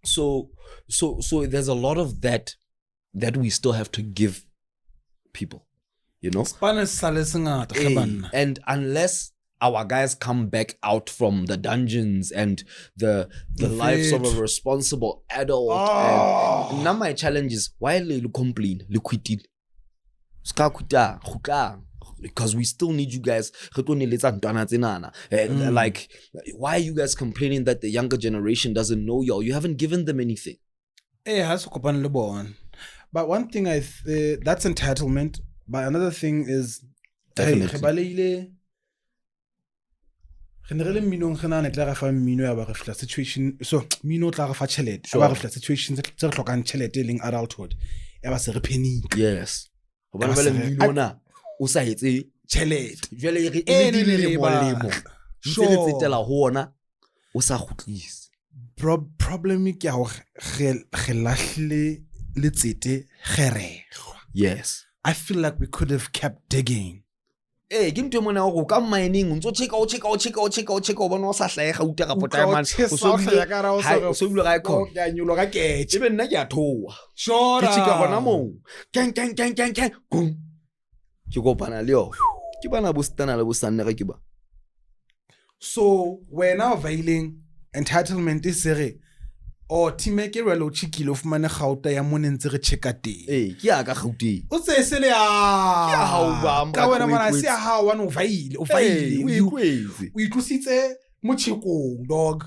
So there's a lot of that we still have to give people, you know. And unless our guys come back out from the dungeons and the lives of a responsible adult. And now my challenge is, why you complain? Because we still need you guys. Like, why are you guys complaining that the younger generation doesn't know y'all? You haven't given them anything. But one thing that's entitlement. But another thing is, Definitely. situation. So mino tla fa chelete. Ba re situations tse re tlhokang chelete e leng adulthood. E ba se re panic. Yes. Hobane ba le mmino ona o sa etse chelete. Jwale re le molemo. Sure. Re tsetela ho ona o sa khutlisa. Problem ke ya ho re lahle le tsete gerego. Yes. I feel like we could have kept digging. Ke ntwe mona go ka mining o ntso checka o bona o sa hlae ga uta ka pota man so bile ga ikho ya nyolo ga ketche be nna ke a thoa sure ke chika gona mo keng gum ke kopana le yo ke bana bostana le bosanne ga ke ba so wena veiling entitlement is re o T-Mech re lo chikile of mane gauta ya monentse re checka teng ke ya ka gauteng o tse se le ya ke ha o ba ka wena mana se ha wa no vaile o vaile o itlositse mochekong dog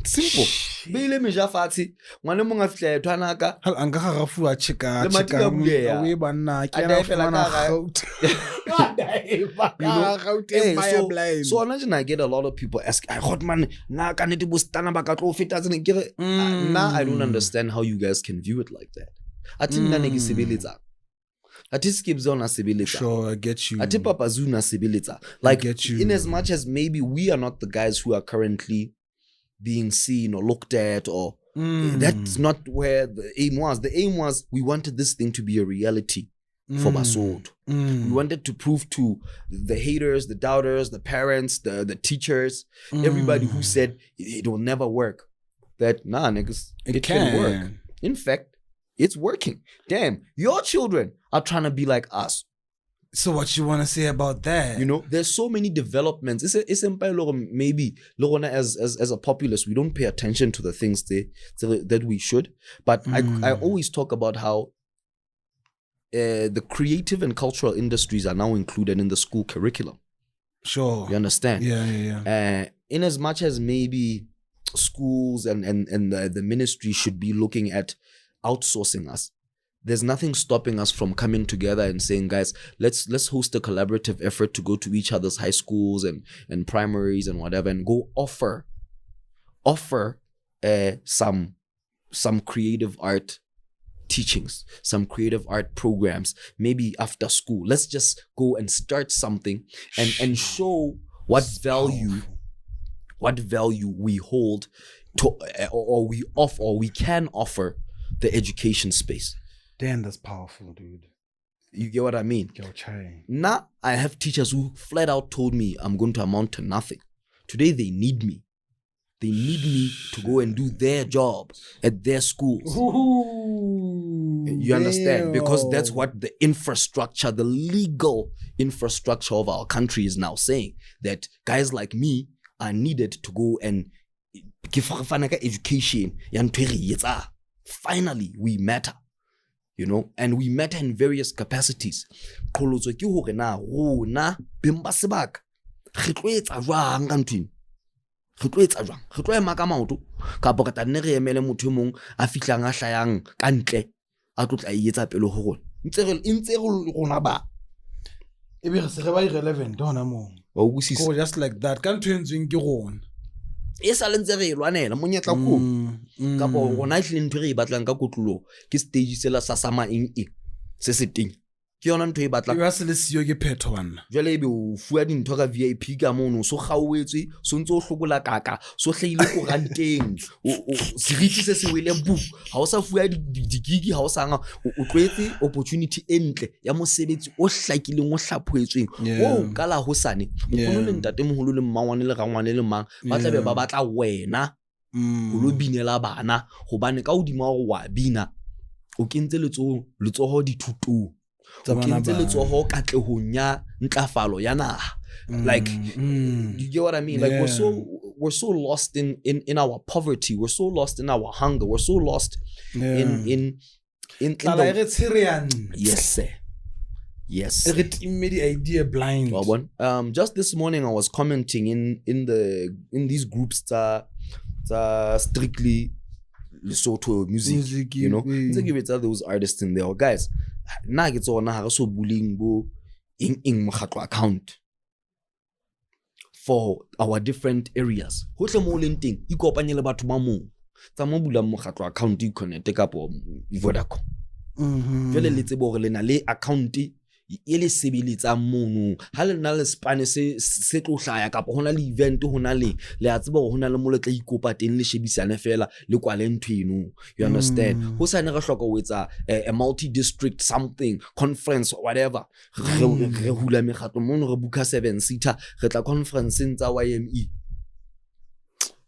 simple beile meja fatsi ngwane mong a fitla e thwana ka hal anga ga gafua checka we banna ke na fana gauta so imagine I get a lot of people ask I got man na ka nete bostana ba ka tlo feta tsene ke now I don't understand how you guys can view it like that ati nna ne ke sebeletsa ati skipzona sebeletsa sure I get you ati papa zuna sebeletsa like in as much as maybe we are not the guys who are currently being seen or looked at or that's not where the aim was. The aim was we wanted this thing to be a reality for Basod. We wanted to prove to the haters, the doubters, the parents, the teachers, everybody who said it will never work, that nah niggas, it can work. In fact, it's working. Damn, your children are trying to be like us. So what you want to say about that? You know, there's so many developments. It's maybe as a populace, we don't pay attention to the things that we should. But I always talk about how the creative and cultural industries are now included in the school curriculum. Sure. You understand? Yeah. In as much as maybe schools and the ministry should be looking at outsourcing us, there's nothing stopping us from coming together and saying, guys, let's host a collaborative effort to go to each other's high schools and primaries and whatever and go offer some creative art teachings, some creative art programs, maybe after school. Let's just go and start something and show what value we hold to or we can offer the education space. Damn, that's powerful, dude. You get what I mean? Now, I have teachers who flat out told me I'm going to amount to nothing. Today, they need me. They need me to go and do their job at their schools. You understand? Because that's what the infrastructure, the legal infrastructure of our country is now saying. That guys like me are needed to go and give education. Finally, we matter. You know, and we matter in various capacities. Kolotso ke hore na rona bemba sebaka re tlo etsa jwang ka ntweng re tlo ema ka maoto ka bokata nne re emele motho mong a fitlang a hlayang ka ntle a tlo tla etsa pele ho rona ntse rona ba ebe re se re ba irrelevant hona mo go just like that ka ntweng ke rona e sa lentse re lwanela monyetla ko ka bo rona ihle ntwe re batlang ka kotlo ke stage sela sa sama eng se se teng ke yona ntwe e batla e se le sio ke phetho bana jwale ebe o fuwa dintho ka VIP ka mono so gauetswe so ntse o hlokola kaka so hlahile ko ranteng o seriti se wele bu ha o sa fuwa digigi ha o sa nga o tlwetse opportunity entle ya mosebetsi o hlakileng o hlaphoetsweng o kala ho sane mokgono le ntate moholo le mmangwane le rangwane le mang ba tla be ba batla wena o lo binela bana gobane ka odimo wa bina o kentse letsoho dithutong kentse letsoho katlehong ya ntlafalo ya naha like you get what I mean like we're so lost in our poverty, we're so lost in our hunger, we're so lost in the yes sir yes the idea blind. Just this morning I was commenting in these groups that strictly Lesotho music, you know. Ntse ke betsa those artists in there. Guys, nna ke tsona ha re so bullying bo ing mokgatlo account for our different areas. Hohle mo leng teng ikopanye le batho ba mo tsa mo bula mokgatlo account I connect ka po Vodacom. Jwale le tsebo re le na le account e le sebeletsa mono ha le na le span se tlo hlaya ka po hona le event hona le a tseba hona le mo le tla ikopa teng le shebisane fela le kwale nthweno, you understand. Ho sa ne re hloka ho etsa a multi district something conference or whatever re hula megatlo mono re buka 7-seater re tla conference tsa YME.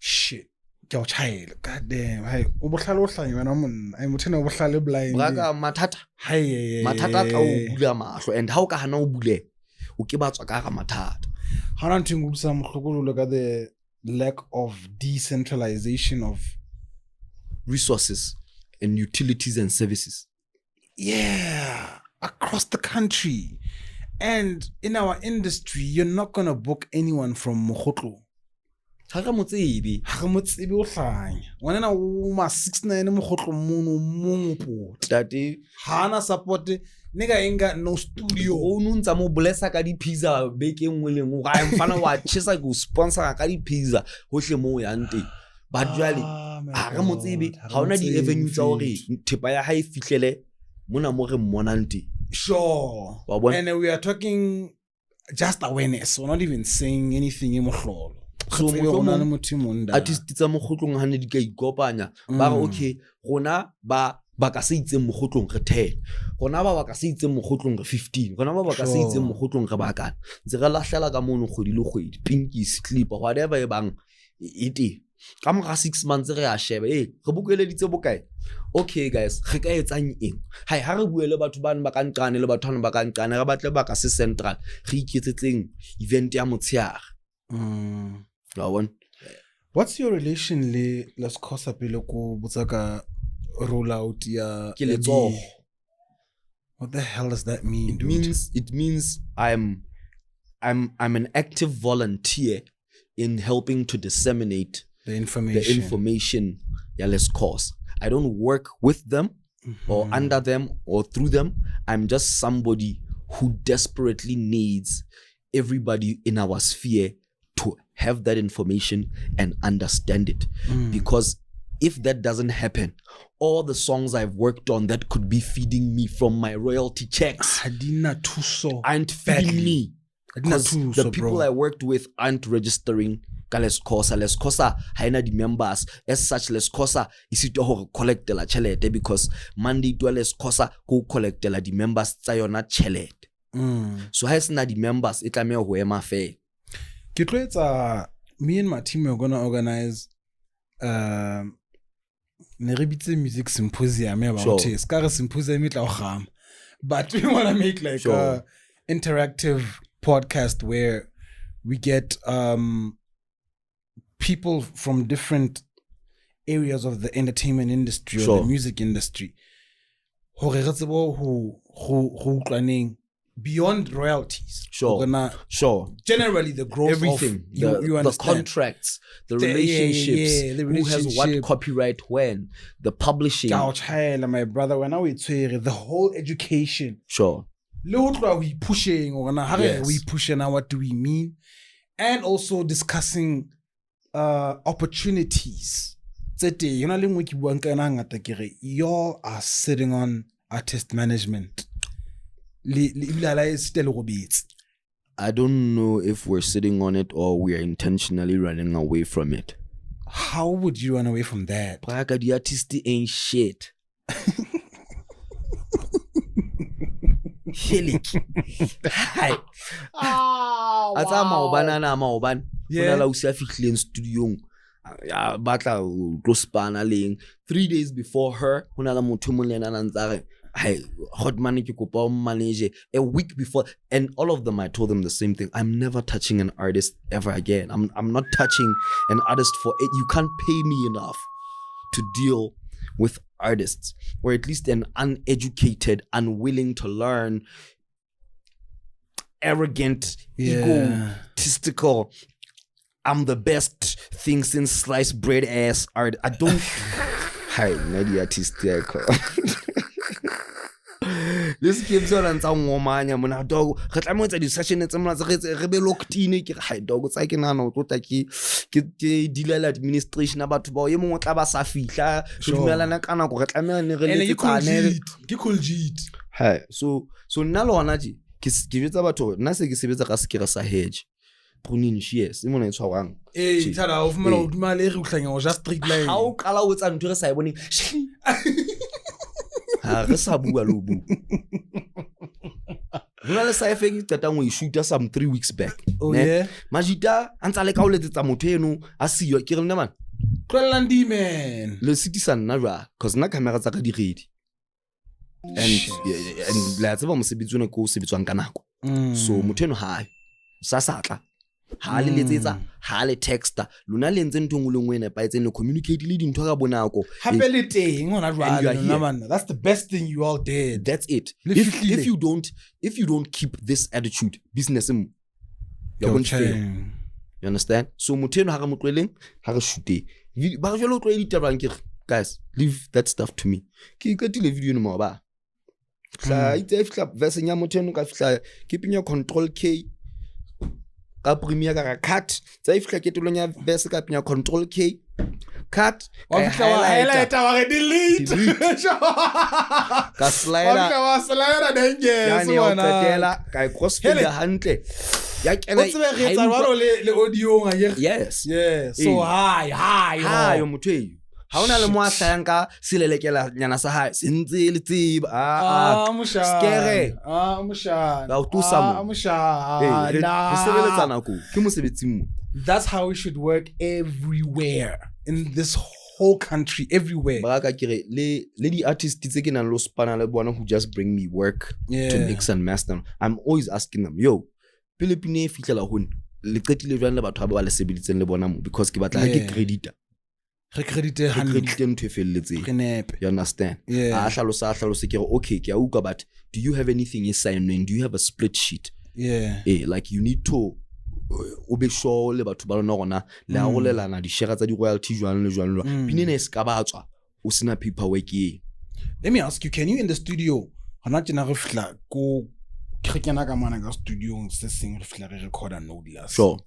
Shit. God damn. Hey, o bohlale o hlanya wena monna. Ai motho ne o bohlale blind. Braka mathata. Mathata tla o bula mahlo and how ka hana o bule o ke batswa ka ga mathata. Ha na ntse ngubisa mohlokolo ka the lack of decentralization of resources and utilities and services. Yeah, across the country. And in our industry, you're not going to book anyone from Mogotlo. Ha re motsebe o hlanya wena o ma 69 Mogotlo mono mo tate hana support nega inga no studio o nuntsa mo blessa ka di pizza beke nngwe le nngwe ga mfana wa chisa go sponsor ka di pizza hohle mo ya nte ba jwale ha re motsebe ha ona di avenue tsa hore thepa ya ha e fihlele mona mo re monante. Sure. And we are talking just awareness, we're not even saying anything in mohlolo. So artist tsa mogotlong ha ne di ka ikopanya ba re okay rona ba ka se itseng mogotlong re 10 rona ba ka se itseng mogotlong re 15 rona ba ka se itseng mogotlong re bakana ntse re lahlela ka mono kgwedi le kgwedi pinkies clipper whatever e bang ite ka mo ga 6 months re a sheba re bukeleditse bokae. Okay guys re ka etsang eng ha re buele batho ba ba ka nqane le batho ba ka nqane re batle ba ka se central re iketsetseng event ya motshiare. What's your relation le let's cause a pele ko butsaka rollout ya what the hell does that mean? It means I'm an active volunteer in helping to disseminate the information yeah, let's cause. I don't work with them or under them or through them. I'm just somebody who desperately needs everybody in our sphere to have that information and understand it. Because if that doesn't happen, all the songs I've worked on that could be feeding me from my royalty checks aren't feeding me. Because the people I worked with aren't registering Les Cosa haina di members as such. Les Cosa is it to collect la chelete because Monday to Les Cosa go collect la di members tsa yona chelete. So ha sna di members it tla ho ema fe. Ke tlo etsa me and my team are going to organize ne re bitse music symposium about it. Ska re symposium itla o gama. But we want to make like a interactive podcast where we get people from different areas of the entertainment industry or the music industry who beyond royalties. Generally the growth, everything, of you the contracts, the relationships, who has what copyright when, the publishing. My brother, when I would say the whole education. What are we pushing or how are we pushing and what do we mean? And also discussing opportunities. You are sitting on artist management. I don't know if we're sitting on it or we are intentionally running away from it. How would you run away from that? The artist ain't shit. Hi. Ata maoban. Kuna la usia fihleng studio. Ya batla go spana leng 3 days before her hona la motho mo lena ntsare hey hot money ke kopa manager a week before, and all of them I told them the same thing. I'm never touching an artist ever again. I'm not touching an artist for it. You can't pay me enough to deal with artists, or at least an uneducated, unwilling to learn, arrogant, egotistical, I'm the best thing since sliced bread ass art. I don't Hi, Nadia Tistiako. This gives on and some woman, Mona dog. Catlamots at the session at some rebel teenage high dog. It's like an anno, get the dealer administration about to buy you more Tabasafi, Melanacana, Hi, so Nalo Anaji, give it about to Nasa Gisibita Kaskirasa hedge. Punin shears, Simon and Sawang. Eh, Tara of Malay, just street line. How color was under a Sibony? Sabu Alubu. Well, I think that we shoot us some 3 weeks back. Oh, yeah. Majida, and Salekau let it Amoteno, I see your Kirnaman. Krelandi man. Le citizen Nara, cause Nakamara Zakadi read. And let's have a Sibizuna go Sibizan Kanako. So Muteno high. Sasata. Hali letsetsa hali texta luna lentse ntong le ngwena ba etseng le communicate le dintho ka bonako happily teng ona jwale that's the best thing you all did. That's it. If you don't keep this attitude business you're going to fail. You understand? So motho ha ga motlweleng ha re shoot ba jwalo tlo edit rank guys leave that stuff to me ke ikatile video no ba sa itse fla verse nya motho ka fla keeping your control K ka premier ka cut tsa ifika ketolonya verse ka pinya control K cut wa highlight wa re delete ka slider wa slider denge so wana ka crossfield hantle ya kena re tsa walo le audio nga yes so hi yo motho ha ona le mo a hlayang ka silelekela nyana sa hae sentse le tseba skere mushana ga o tusa mo mushana sebeletsana ko ke mosebetsing mo. That's how it should work everywhere in this whole country, everywhere. Ba ka kire le di artists tse ke nang lo spana le bona who just bring me work to mix and master. I'm always asking them, yo Philippine fitlela hone le qetile jwang le batho ba le sebeditseng le bona mo because ke batla ha ke credit Recredite ntho e felletseng. You understand? A hlalosa ke re okay ke a uka but do you have anything you sign? Do you have a split sheet? Like you need to o be sure le batho ba lona gona le a golelana di share tsa di royalty jwang le jwang pinene se ka batswa o sina paperwork ye. Let me ask you, can you in the studio hona tsena re fitla ko krekena ka mana ka studio se seng re fitla re record and no dealers? Sure.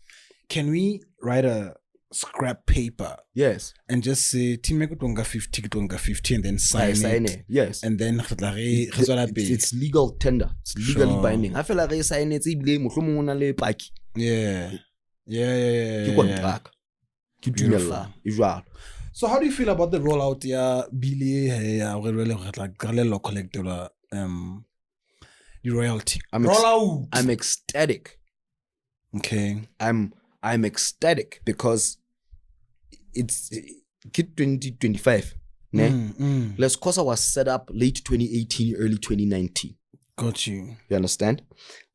Can we write a scrap paper? Yes. And just say T-Mech tonga 50 and then sign it. Yes. And then it's legal tender. It's legally binding. I feel like I sign it ibile mohlomong ona le paki. Yeah. Ke contract. Ke dumella. Ijwa. So how do you feel about the rollout ya bili ya really like galelo collector the royalty? I'm ecstatic. Okay. I'm ecstatic because it's 2025. Lescosa was set up late 2018, early 2019. Got you. You understand?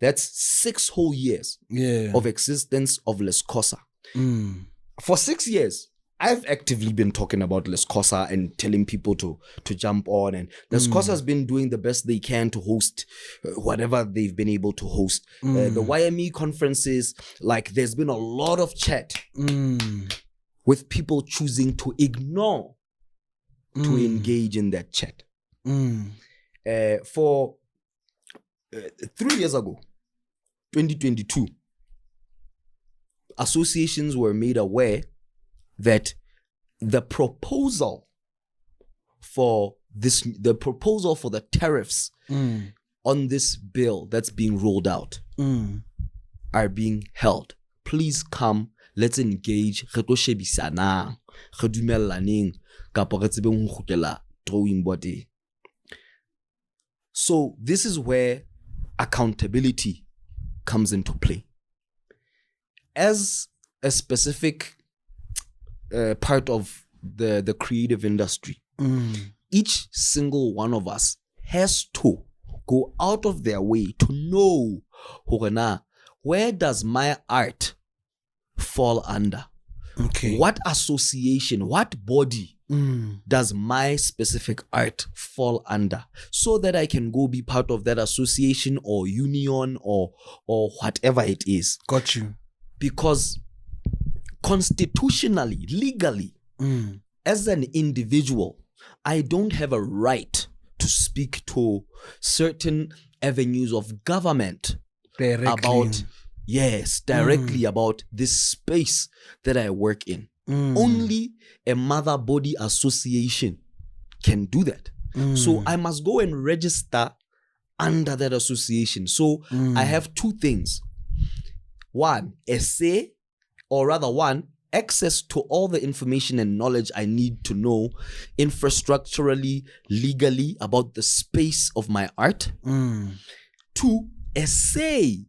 That's 6 whole years of existence of Lescosa. For 6 years, I've actively been talking about Lescosa and telling people to jump on, and Lescosa has been doing the best they can to host whatever they've been able to host. The YME conferences, like there's been a lot of chat with people choosing to ignore to engage in that chat. For 3 years ago, 2022, associations were made aware that the proposal for the tariffs on this bill that's being rolled out are being held. Please come, let's engage. Re tlo shebisana, re dumellaneng kapa re tsebeng ho khutela drawing board. So this is where accountability comes into play. As a specific part of the creative industry, each single one of us has to go out of their way to know where does my art fall under? Okay. What association, what body does my specific art fall under, so that I can go be part of that association or union or whatever it is. Got you. Because constitutionally, legally, as an individual, I don't have a right to speak to certain avenues of government directly about this space that I work in. Only a mother body association can do that. So I must go and register under that association. So I have two things. One, access to all the information and knowledge I need to know infrastructurally, legally about the space of my art. Two, a say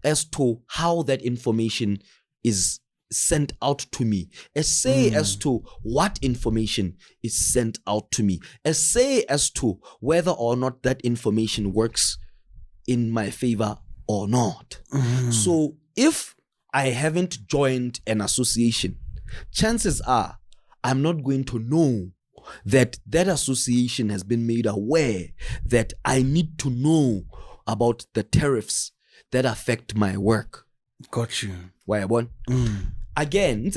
as to how that information is sent out to me. A say as to what information is sent out to me. A say as to whether or not that information works in my favor or not. So if I haven't joined an association, chances are I'm not going to know that that association has been made aware that I need to know about the tariffs that affect my work. Got you. Why, one? Again,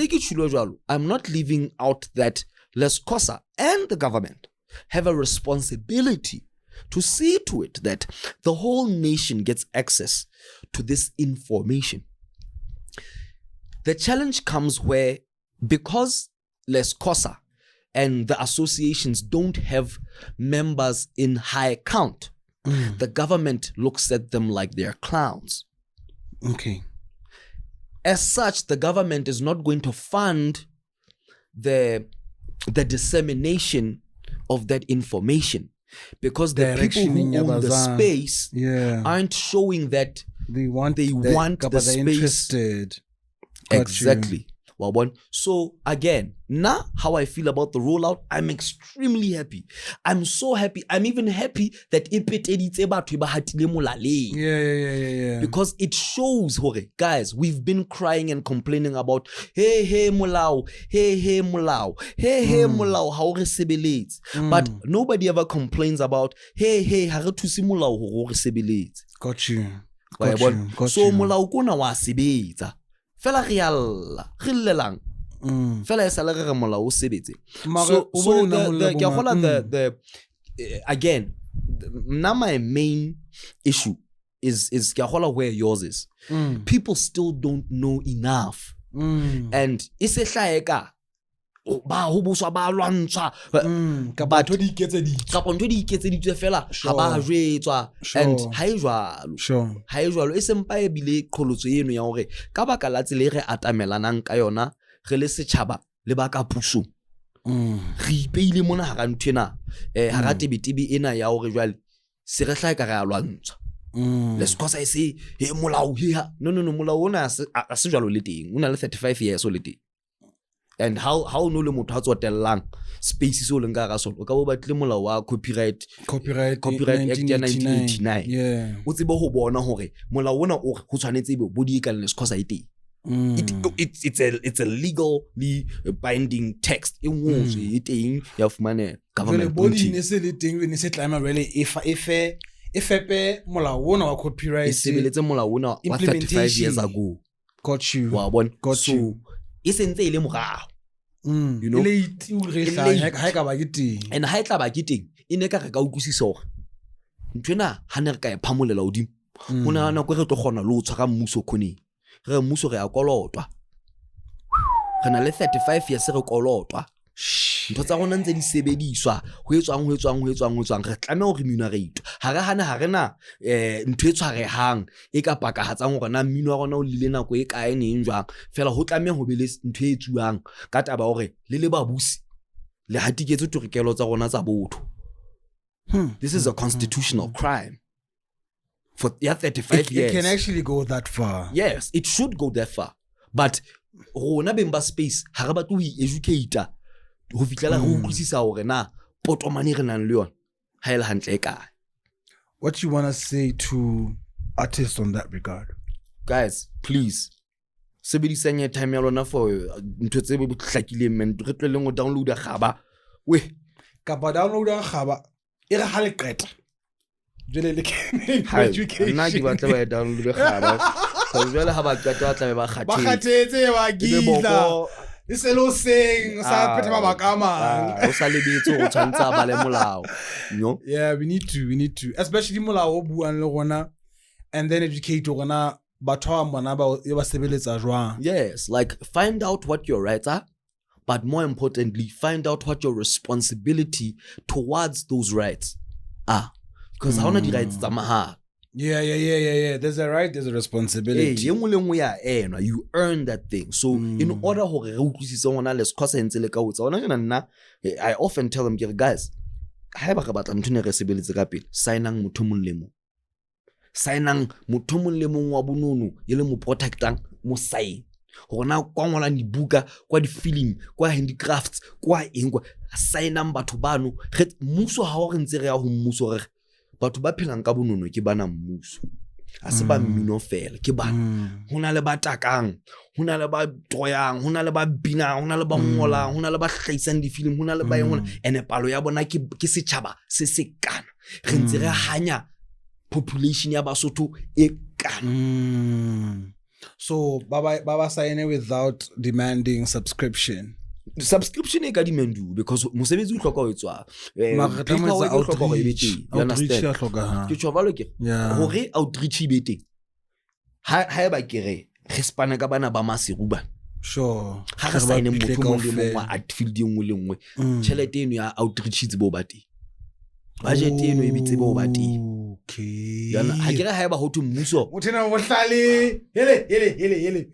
I'm not leaving out that Lescosa and the government have a responsibility to see to it that the whole nation gets access to this information. The challenge comes where, because Lescosa and the associations don't have members in high count, the government looks at them like they're clowns. Okay. As such, the government is not going to fund the dissemination of that information, because the people who own the space aren't showing that they want the space. Interested. Exactly. Well, one. So again, now how I feel about the rollout, I'm extremely happy. I'm so happy. I'm even happy that because it shows, guys, we've been crying and complaining about hey mulao, hey mulao, hey mulao, how resebelates. But nobody ever complains about hey hare thusi mulao ho resebelates. Got you. So mulao kona wa sebetsa. Fela real rilelang fela esala re mola o sebetse. So the again, now my main issue is where yours is. People still don't know enough, and it's a hlaeka ba ho buswa ba lwantsha ka batho di iketseditswe fela ha ba jwetswa, and ha e jwalo e sempa e bile qholotso eno ya hore ka baka la tsele re atamelanang ka yona re le setjhaba le ba ka puso re ipeile mona ha ra nthena ha ra tebetebe ena ya hore jwale se re hla ka re a lwantsha. Let's cause I say he molao here no molao ona a se jwalo le teng una le 35 years o le teng. And how no le motho a tsotellang space so le nga ga solo ka bo batle molao wa copyright act ya 1989 o tsebe ho bona hore molao ona o go tshwanetse be body equalness cause I teng. It's a legally binding text e ngozwe e teng ya fumane government body ne se le teng ne se tlama really if molao ona wa copyright se beletse molao ona wa 35 years ago. Got you. Wa bona you. E sentse ile morao, you know, ha ka ba ke teng, and ha e tla ba ke teng e ne ka re ka utlwisisa hore ntwena ha ne re ka e phamolela hodimo hona na go re tlo gona lo tshwara mmuso khoneng re mmuso re a kolotwa re na le 35 years re kolotwa ntho tsa rona ntse di sebediswa ho etswang re tlame ho remunerate ha re hana ha rena ntho e tshwarehang e ka pakahatsang hore na mmino wa rona o lile nako e kae neng jwang fela ho tlame ho be le ntho e etsuwang ka taba hore le babusi le hatiketse torikelo tsa rona tsa botho. This is a constitutional crime for 35 years. It can actually go that far. Yes, it should go that far, but rona bemba space ha re batlo ho educate ho fitlela re utlwisisa hore na potomane re nang le yona ha ele hantle e kae. What you want to say to artists on that regard? Guys, please sebedisanya time ya lona for ntho tse be hlakileng men re tleleng go download gaba we ka ba download gaba e re ha le qeta jele le education nna ke batla ba download gaba so jele ha ba qeta tla ba khathetse ba gila It's a low saying. o sa lebetse go tshwantsa ba le molao, you know. Yeah, we need to, especially molao o buang le gona, and then educate gona batho ba bona ba sebeletsa jwang. Yes, like find out what your rights are, but more importantly, find out what your responsibility towards those rights are. Because how the rights tsa mahala. Yeah. There's a right, there's a responsibility. You earn that thing. So in order I often tell them, guys, signang mutumung le mong wa bononu ye le mo protectang mo sign gona kwa ngola di buka kwa di film kwa handicrafts kwa engwa signang batho bano mmuso ha o re ntse re ya ho mmuso re batho ba phelang ka bononu ke bana mmuso a se ba mmino fela ke bana hona le ba takang hona le ba toyang hona le ba bina hona le ba ngolang hona le ba hlaisang di film hona le ba engona ene palo ya bona ke setjhaba se sekana re ntse re hanya population ya Basotho e kana. So baba sign without demanding subscription. Subscription e ka demandu because mosebetsi o hloka ho etswa outreach ke tshwabalo ke hore outreach e bete ha eba kere re spana ka bana ba maseruba sure ha re sign motho mo le mo wa field engwe le ngwe tšhelete eno ya outreach itse bo bati budget eno e bitse bo bati. Okay. Ha kere ha eba ho tu mmuso motena bo hlale hele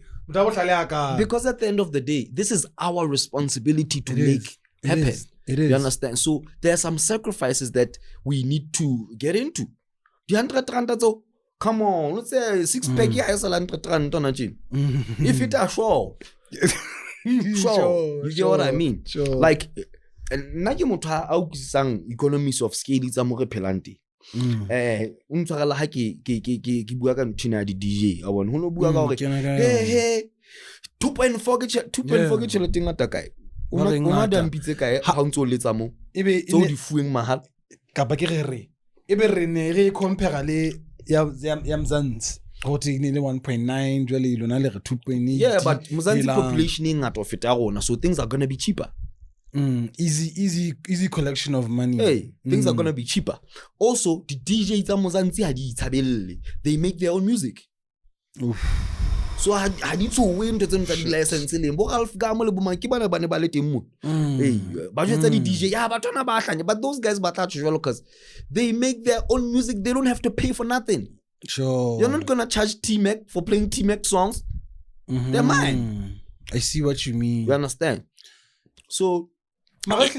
because at the end of the day, this is our responsibility to make happen. It is. You understand? So there are some sacrifices that we need to get into. The 100 rand, so come on, let's say 6 pack here is 100 rand on a chin. If it are sure, you get what I mean? Sure. Like, naki motha au kisang economies of scale it's amore pelante. Untshwarela ha ke bua ka nthina di DJ a bona ho no bua ka hore hey 2.4 ke tšhelete ngata kae una dampitse kae ha o ntse o letsa mo ebe tso di fueng mahala kapa ke re ebe re ne re compare le ya Mzansi gote ne le 1.9 jwale lona le re 2.8. Yeah, but Mzansi population e ngata o feta rona, so things are going to be cheaper. Easy collection of money. Hey, things are gonna be cheaper. Also, the DJs are Mozansi hadi itabelle. They make their own music. So I need to win to them the license le bo Ralph Gamo le bo manki bana bane ba le teng. Hey, ba jwetsa di DJ ya batona ba hlanya, but those guys ba tla tshwelo cuz they make their own music. They don't have to pay for nothing. Sure. You're not gonna charge T-Mech for playing T-Mech songs. They're mine. I see what you mean. You understand? So because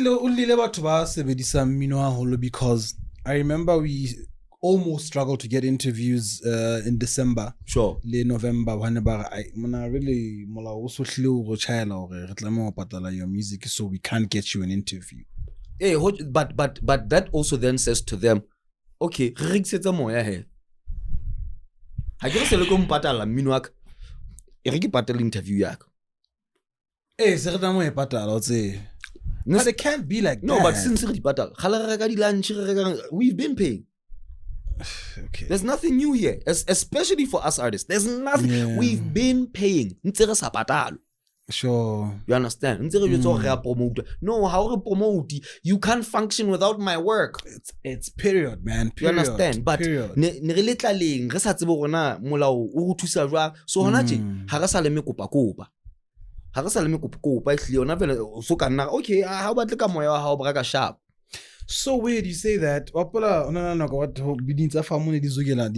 I remember we almost struggled to get interviews in December. Sure. Late November whenever really your music so we can't get you an interview. Hey, but that also then says to them, okay, reksetsa moya he. Ha ke se le go mpatala minuak. E re ke patela interview yak. Eh, se re tla mo e patala o tse. But it can't be like no, that. but since we've been paying. Okay. There's nothing new here, especially for us artists. There's nothing. Yeah. We've been paying. Sure. You understand? No, how promote? You can't function without my work. It's period, man. Period. You understand? But so so weird you say that. The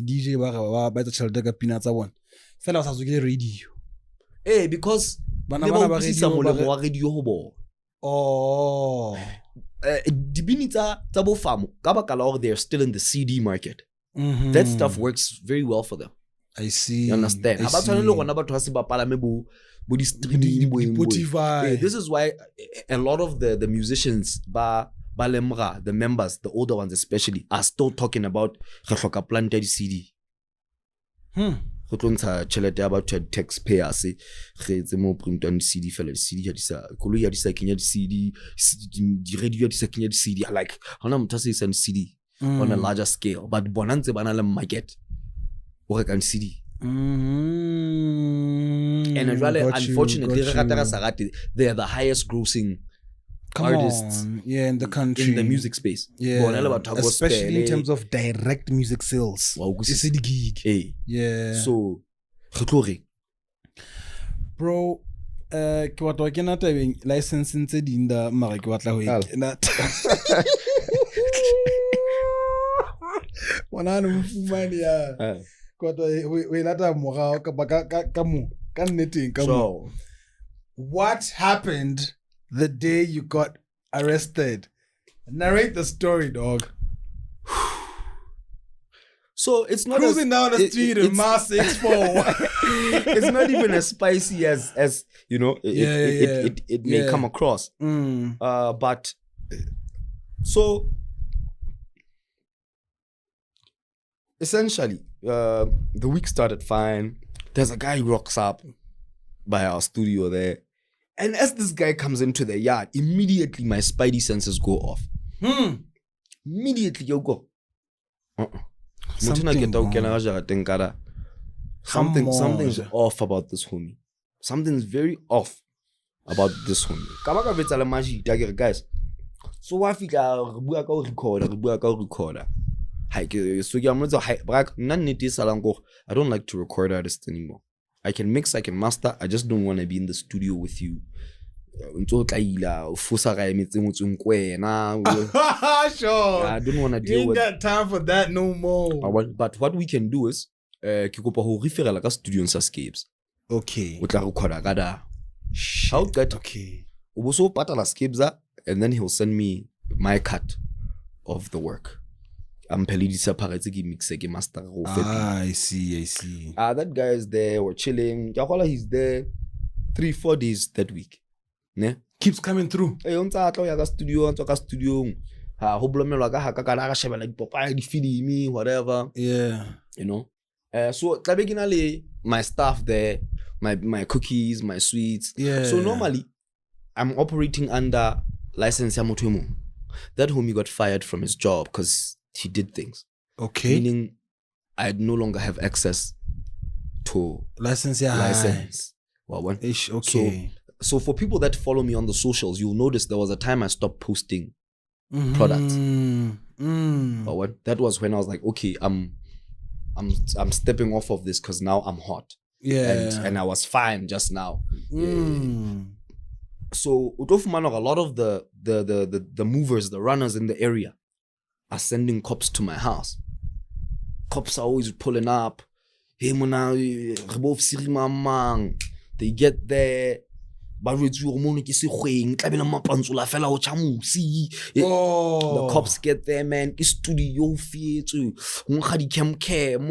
DJ radio. Eh, because oh, they're still in the CD market. That stuff works very well for them. I see. You understand? This is why a lot of the musicians, the members, the older ones especially, are still talking about planted CD. About taxpayer say mo print on CD fela CD koloi ya disa kenya CD di radio disa kenya CD like hona motho se CD on a larger scale but bonantse bana le market o reka CD And unfortunately, they are the highest grossing artists in the country, in the music space. Especially in terms of direct music sales. It's a gig. So, bro, ke batla ke na tabeng license ntse di nda mara ke batla ho ikena. Wona no mfumani ya. Kodwa we lata morao ka mo ka nneteng ka mo. What happened the day you got arrested? Narrate the story, dog. So it's not cruising down the street in Mars 6'4". It's not even as spicy as you know it may come across. But so essentially, the week started fine. There's a guy who rocks up by our studio there. And as this guy comes into the yard, immediately my spidey senses go off. Immediately you go. Something's off about this homie. Something's very off about this homie. Guys, so what if I recorder? I don't like to record artists anymore. I can mix, I can master. I just don't want to be in the studio with you. Sure. I don't want to deal you with. You ain't got time for that no more. But what we can do is, studio escapes. Okay. How get okay. And then he'll send me my cut of the work. I see. That guy is there, we're chilling. He's there 3-4 days that week. Ne? Keeps coming through. Hey, studio. Whatever. Yeah. You know? So my staff there, my cookies, my sweets. Yeah. So normally I'm operating under license Yamotumo. That homie got fired from his job because he did things. Okay. Meaning I no longer have access to license. Well, okay. So for people that follow me on the socials, you'll notice there was a time I stopped posting products. Well, that was when I was like, okay, I'm stepping off of this because now I'm hot. Yeah. And I was fine just now. So a lot of the movers, the runners in the area are sending cops to my house. Cops are always pulling up. Hey, they get there. The cops get there, man. Studio you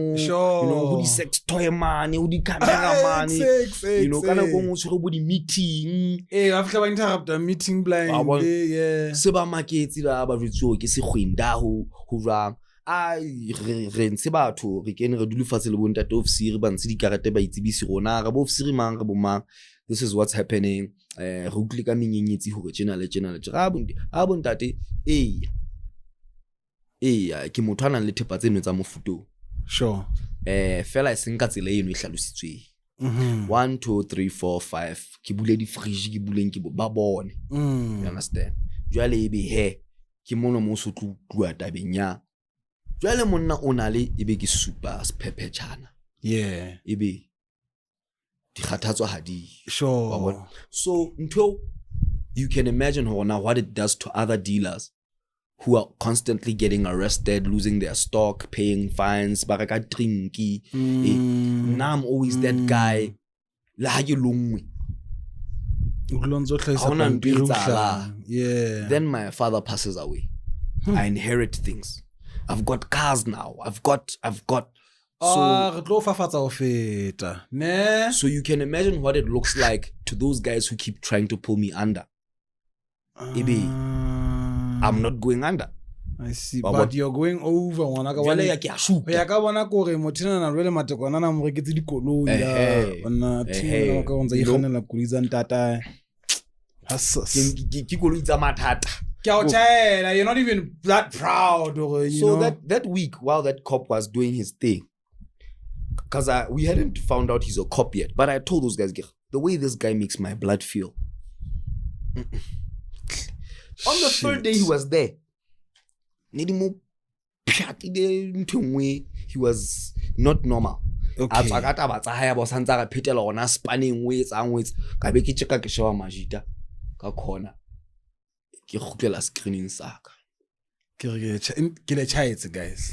know, who sex toy man, who camera man, you know, kind of go to the meeting. Hey, after interrupt the meeting blind. Yeah. Seba market re batho re kene re dulu fatshe le bontate ofisiri ba ntse di karete ba itsebisi rona ga bo ofisiri mang re bo mang. This is what's happening. Re utlile ka menyenyetsi hore tjena le bontate ke motho ana le thepa tseno tsa mofuto. Sure. Fela e seng ka tsela eno e hlalositswe. 1 2 3 4 5 ke bule di fridge ke buleng ke ba bone. You understand? Jwale ebe he ke mono mo so tlua tabeng ya jwale monna o na le ebe ke super spephechana. Yeah. Ebe di khathatswa ha di. Sure. So until you can imagine now what it does to other dealers who are constantly getting arrested, losing their stock, paying fines, baraka drinky. Now I'm always that guy. La ha ke longwe. Yeah. Then my father passes away. I inherit things. I've got cars now. I've got. So you can imagine what it looks like to those guys who keep trying to pull me under. I'm not going under. I see. But you're going over. You're not even that proud. So that week while that cop was doing his thing, because we hadn't found out he's a cop yet, but I told those guys, the way this guy makes my blood feel. On the third day he was there, he was not normal. Okay. Guys.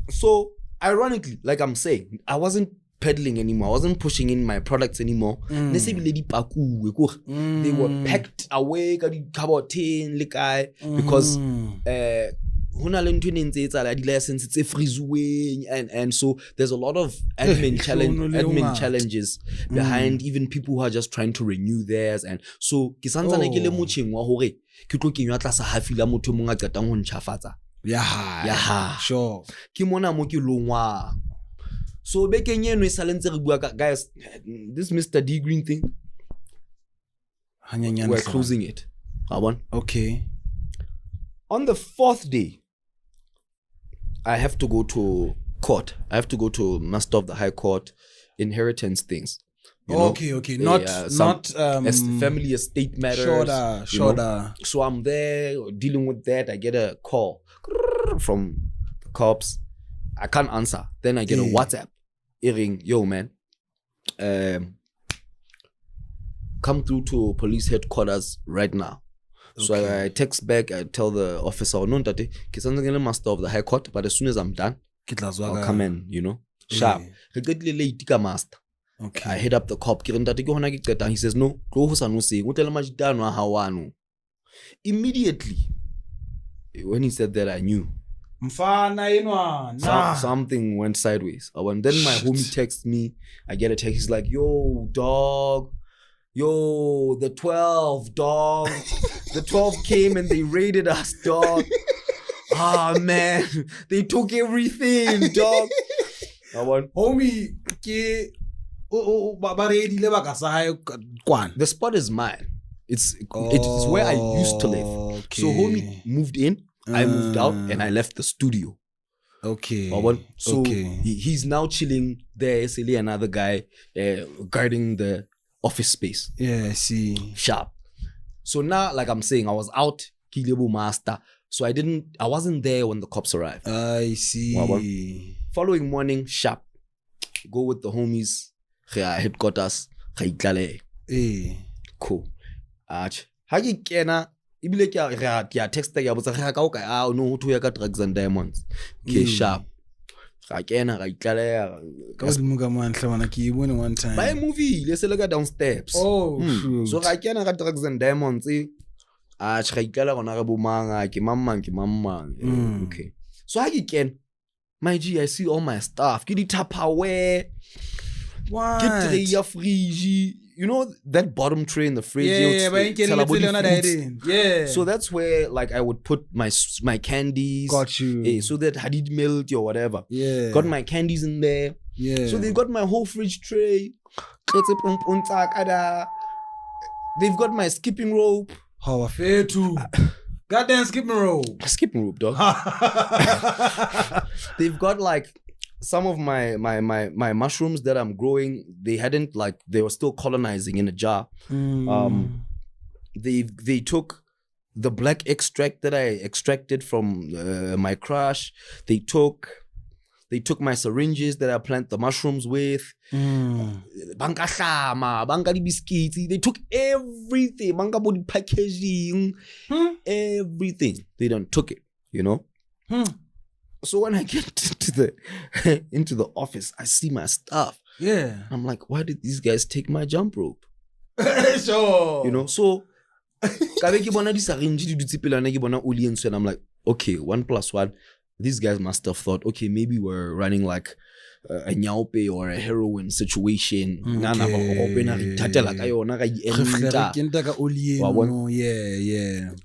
So ironically, like I'm saying, I wasn't peddling anymore. I wasn't pushing in my products anymore. They were packed away because it's a freezing and so there's a lot of admin challenges behind even people who are just trying to renew theirs, and so ke santsane ke le motjheng wa hore ke tlo kenywa tlasa hafila motho mong a qetang ho ntshafatsa. Yeah, sure. Ke mona mo ke longwa. So bekeng eno e salentse re bua guys, this Mr. D Green thing, we're closing it. Okay. On the 4th day, I have to go to court. I have to go to Master of the High Court, inheritance things. Okay. Not family estate matters. Shorter. So I'm there dealing with that. I get a call from the cops. I can't answer. Then I get a WhatsApp. Ring, yo man, come through to police headquarters right now. Okay. So I text back. I tell the officer, no, tate, I'm Master of the High Court, but as soon as I'm done, I'll come in, sharp. Master. Okay. I hit up the cop. He says, no, immediately, when he said that, I knew. Something went sideways. And then my homie texts me. I get a text. He's like, yo, dog. Yo, the 12, dog. The 12 came and they raided us, dog. Ah, man. They took everything, dog. Homie, the spot is mine. It's where I used to live. Okay. So homie moved in, I moved out, and I left the studio. Okay. So he's now chilling there. Silly another guy guarding the office space. Yeah, I see. Sharp. So now, like I'm saying, I was out, Kilebo Master. So I wasn't there when the cops arrived. I see. Following morning, sharp. Go with the homies. Headquarters. Cool. Hagi kena. Ibile kya text ya botsa ga ka ka no ho ya ka drugs and diamonds. Okay, sharp. Ga kena ga itlaleya. Ka mo ka man hlabana ke bone one time. By movie, let's look at down steps. Shoot. So ga kena ga drugs and diamonds. Ga itlala gona ga bo manga ke mamang. Okay. So hagi ken. My G, I see all my stuff. Get it Tupperware. What? Get tray fridge. You know that bottom tray in the fridge. Yeah. So that's where like I would put my candies. Got you. So that hadid milk or whatever. Yeah. Got my candies in there. Yeah. So they got my whole fridge tray. They've got my skipping rope. How fair too. Goddamn skipping rope. Skipping rope, dog. They've got like some of my mushrooms that I'm growing. They hadn't like, they were still colonizing in a jar. They took the black extract that I extracted from my crush. They took my syringes that I plant the mushrooms with. Banka hlama, banka di biscuits. They took everything. Banka body packaging. Everything. They done took it, So when I get into the office, I see my stuff. Yeah. I'm like, why did these guys take my jump rope? Sure. So and I'm like, okay, 1 + 1. These guys must have thought, okay, maybe we're running like a nyaupe or a heroin situation. Yeah.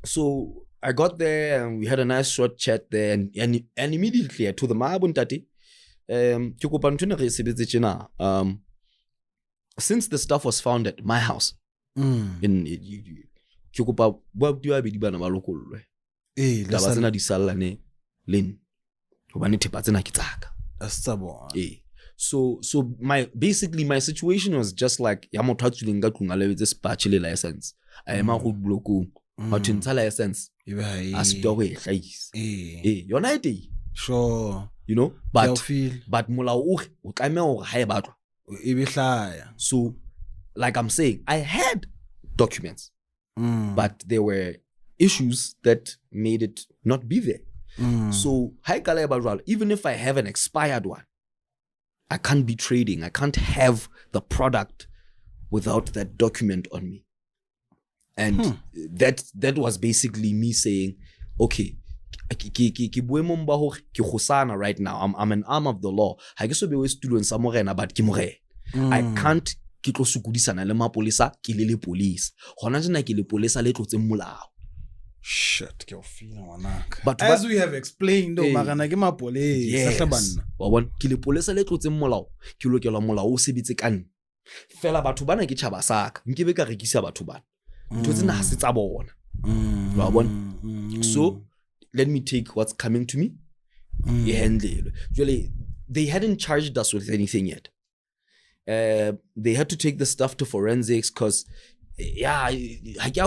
So I got there and we had a nice short chat there, and immediately I told them, since the stuff was found at my house, So basically my situation was just like ya motho a tswileng ka tlung a lebetse spatch le license a ema go bloko batho ntsha license a se go e hlahisa yona e teng sure you know but molao o tlameha hore ha e batlwa e be hlaya. So like I'm saying, I had documents but there were issues that made it not be there. So even if I have an expired one, I can't be trading. I can't have the product without that document on me. And that was basically me saying, okay, right now. I'm an arm of the law. I guess be student sa Morena but ke Morena. I can't ke tlo sukudisana le mapolisa ke le police. Hona jena ke le polisa le tlotseng molao. Shit, but as we have explained, magana ke mapolesa sa banna. Wa bona ke le polisa le tlotseng molao ke lokela molao o sebetse kan. Fela batho bana ke tshaba saka. Nkebe ka rekisa batho bana. Ntho tsena ha se tsa bona. Wa bona. So let me take what's coming to me. Usually, they hadn't charged us with anything yet. They had to take the stuff to forensics because like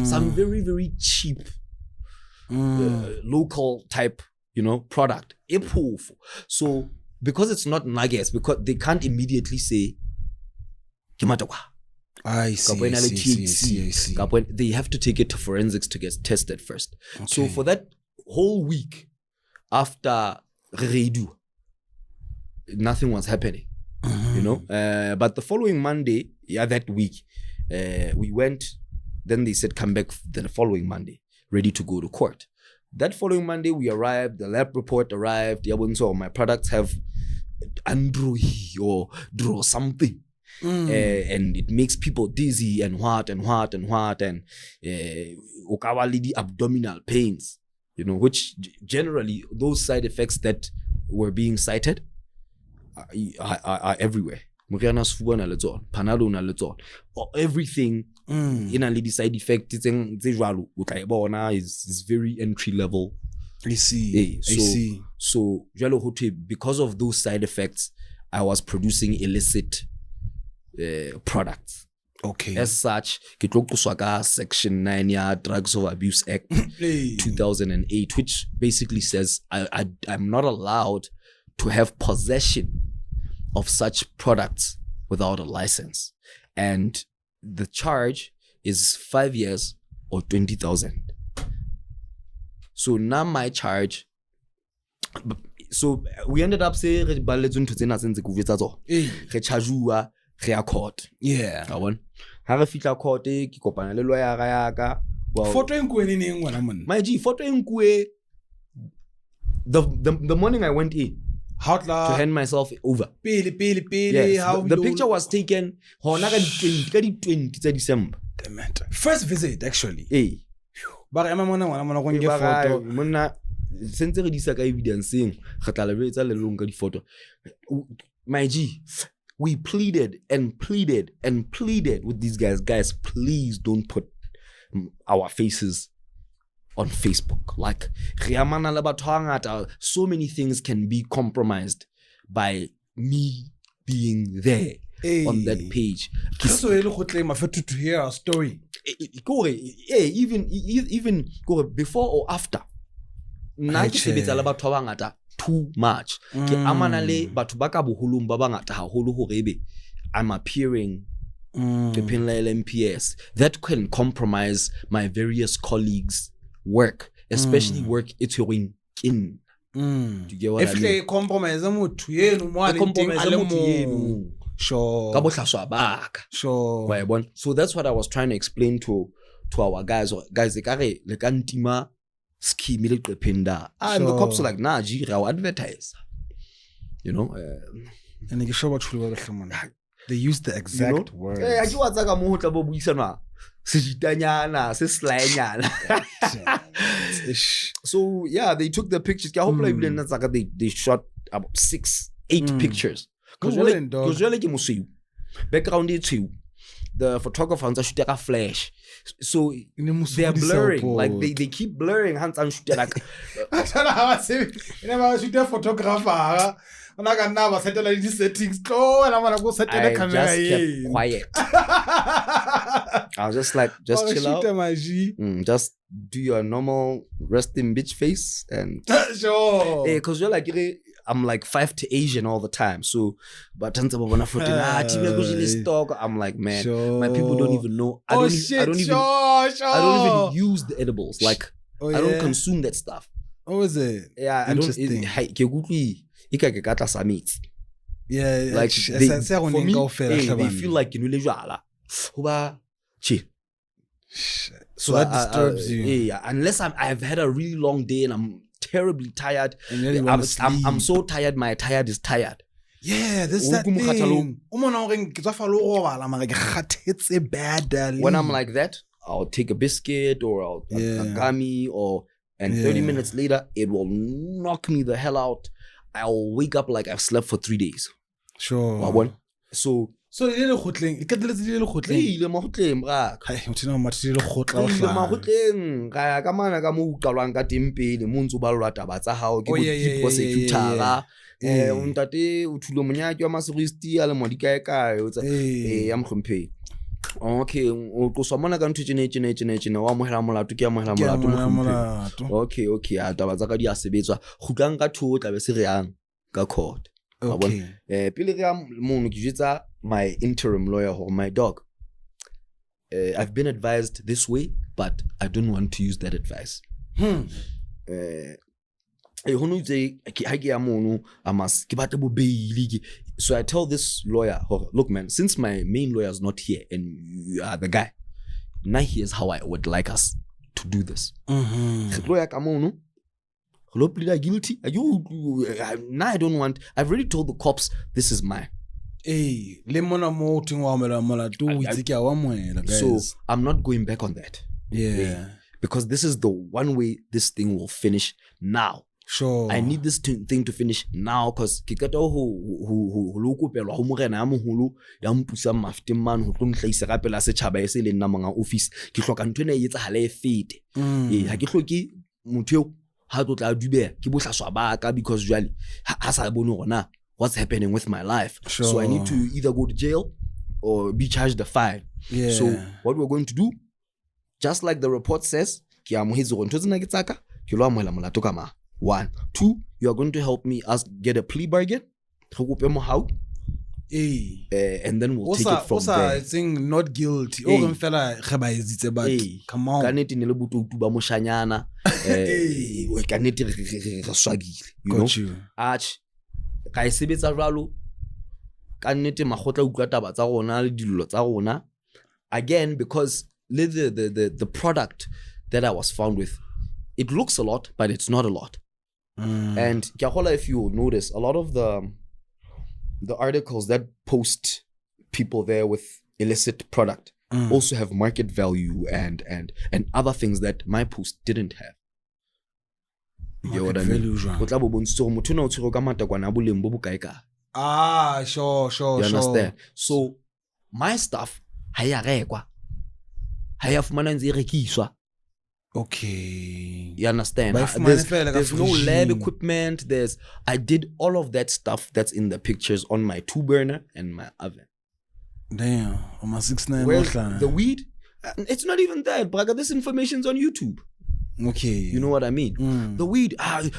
some very, very cheap local type, product. So because it's not nuggets, because they can't immediately say I see. They have to take it to forensics to get tested first. Okay. So for that whole week after redo, nothing was happening, but the following Monday, that week, we went, then they said come back the following Monday, ready to go to court. That following Monday, we arrived, the lab report arrived, so my products have android or draw something. And it makes people dizzy and what and okawalidi abdominal pains, which generally those side effects that were being cited are everywhere. Morena Thulo na le tsona, Panado na le tsona, everything in a lady side effect is very entry level. I see. So because of those side effects, I was producing illicit products. Okay. As such, Section 9 Drugs of Abuse Act 2008, which basically says I'm not allowed to have possession of such products without a license. And the charge is 5 years or 20,000. So now my charge. So we ended up saying re court. Yeah. Ha re fitla court ke kopana le lawyer ya ka. Photo enkwe ni ngwana man. My G, photo enkwe. The morning I went in to hand myself over. Yes, how the picture was taken hona ka di 20 December. First visit actually. Ba re mona go nge photo. Monna sentse re disa ka evidenceng re tla le etsa le longa di photo. My G, we pleaded with these guys. Guys, please don't put our faces on Facebook. Like, so many things can be compromised by me being there on that page. So you look to hear our story. Even before or after. Too much. I'm appearing to MPS. That can compromise my various colleagues' work, especially work it's in. Do you get what I mean? If they compromise Sure. So that's what I was trying to explain to our guys. Guys, scheme and the cops are like, nah, G, I'll advertise. And they show what they use the exact words. So yeah, they took the pictures. They shot about 6-8 pictures. Because background is the photographer ntse shoot ka flash, so they are blurring, like they keep blurring hands and shoot like shoot a photographer. I just kept quiet. I was just like, just chill out. Just do your normal resting bitch face and sure. Because you're like, I'm like 5 to Asian all the time. So, but I'm like, man, my people don't even know. I don't even use the edibles. Like, I don't consume that stuff. Oh, is it? Yeah, I don't. Yeah, like for me, they feel like so that disturbs you. Yeah, unless I've had a really long day and I'm terribly tired. I'm so tired. My tired is tired. Yeah, this is that thing. When I'm like that, I'll take a biscuit or a gummy and 30 minutes later, it will knock me the hell out. I'll wake up like I've slept for 3 days. Sure. So le Ntate Thulo Monyake wa Resourcefulness ale modi kae ya mhlomphedi. Okay, o go somana ka ntho tjene wa mohela molato ke ya mohela molato. Okay, a taba tsa ka di a sebetswa gutlang ka tho tla be se re yang ka court. Okay. Pele re ya mono ke jetsa my interim lawyer or my dog. I've been advised this way, but I don't want to use that advice. So I tell this lawyer, look man, since my main lawyer is not here and you are the guy, now here's how I would like us to do this. Lawyer Kamono, hello, plead guilty. Now I don't want, I've already told the cops this is mine. So I'm not going back on that. Yeah. Because this is the one way this thing will finish now. Sure. I need this thing to finish now because Kikato ho kopelwa ho morena ya moholo ya mpusa mafte man ho tlo nhlaisa ka pela setjhaba ese le nna manga office ke hloka ntwe na etsa hale e fete ha ke hloke motho ha tlo tla dubea ke bohlaswa ba ka because usually ha sa bone rona what's happening with my life. Sure. So I need to either go to jail or be charged a fine. Yeah. So what we're going to do, just like the report says, ke amohetse go ntho tsena ke tsaka ke lo amohela molato ka ma. 1, 2, you are going to help me us get a plea bargain. And then we'll take it from there. I think not guilty. Come on. Kaneti ne le bototu ba moshanyana. Kaneti re swagile. Got you. Arch ka e sebetsa jwalo. Kaneti magotla utlwa taba tsa rona le dillo tsa rona. Again, because the product that I was found with, it looks a lot, but it's not a lot. And Kiakola, if you notice, a lot of the articles that post people there with illicit product also have market value and other things that my post didn't have. You know what I mean? Sure. You understand? So my stuff, okay. You understand? There's no lab equipment. I did all of that stuff that's in the pictures on my 2-burner and my oven. Damn, on my 6-9. Well, the weed, it's not even that, but this information's on YouTube. Okay. You know what I mean? The weed, and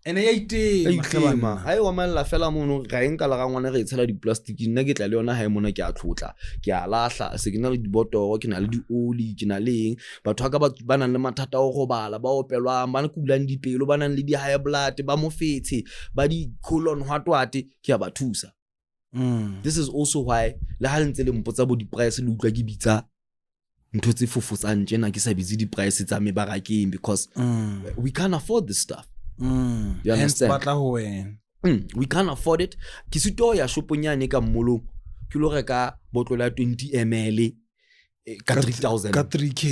I wa malla fela mono ga enka la ga ngwana re tshela di plastic nna ke tla le yona ha e mona ke a tlotla ke a lahla se ke na le di botoro ke na le di oli ke na leng batho ga ba nang le mathata o go bala ba opelwa ba kulang dipelo ba nang le di high blood ba mofetse ba di colon hwatwate ke a ba thusa. This is also why le ha ntse le mpotsa bo di price le utlwa ke bitsa ntho tse fofotsang tjena ke sa bitse di price tsa me barakeng because we can't afford this stuff. You understand? We can't afford it. Ke sito ya shoponyane ka mmolo ke lo reka botlo la 20 ml ka 3000 ka 3k.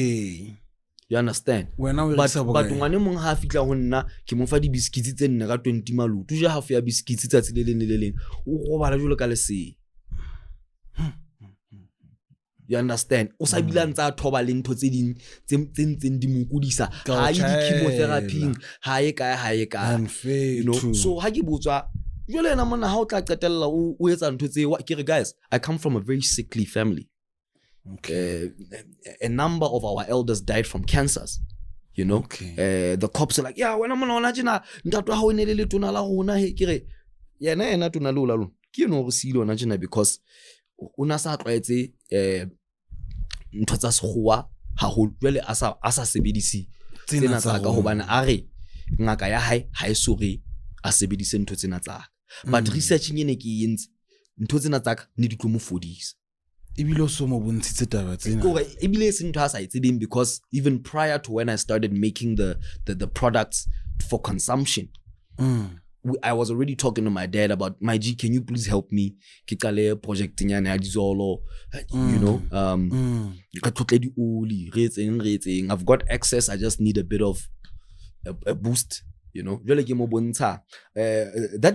You understand? But ngwane mong ha fitla ho nna ke mo fa di biscuits tse nne ka 20 malutu ja half ya biscuits tsa tse le leng o robala jolo ka lese. You understand? O sa bilang tsa thoba le ntho tse ding tse di mokudisa ha yi di chemotherapy ha ye ka you know. So ha ke botswa jole na mona ha o tla qetella o etsa ntho tse ke re guys, I come from a very sickly family. Okay. A number of our elders died from cancers, you know. The cops are like, yeah, when I'm on Najina, Ndatu how in a little tunala una hekire. Yeah, na tunala lulu. Ki no silo Najina because unasa traite ntotsa shuwa ha ho jwale asa sebedisi tsena tsa ka hobane a re ngaka ya hae ha e sore a sebedise ntho tsena tsa. But researching ene ke yentse ntho tsena tsa ka ne di tlo mo fodisa. Because even prior to when I started making the products for consumption, I was already talking to my dad about, my G, can you please help me? Projecting you know, I've got access, I just need a bit of a boost, you know. That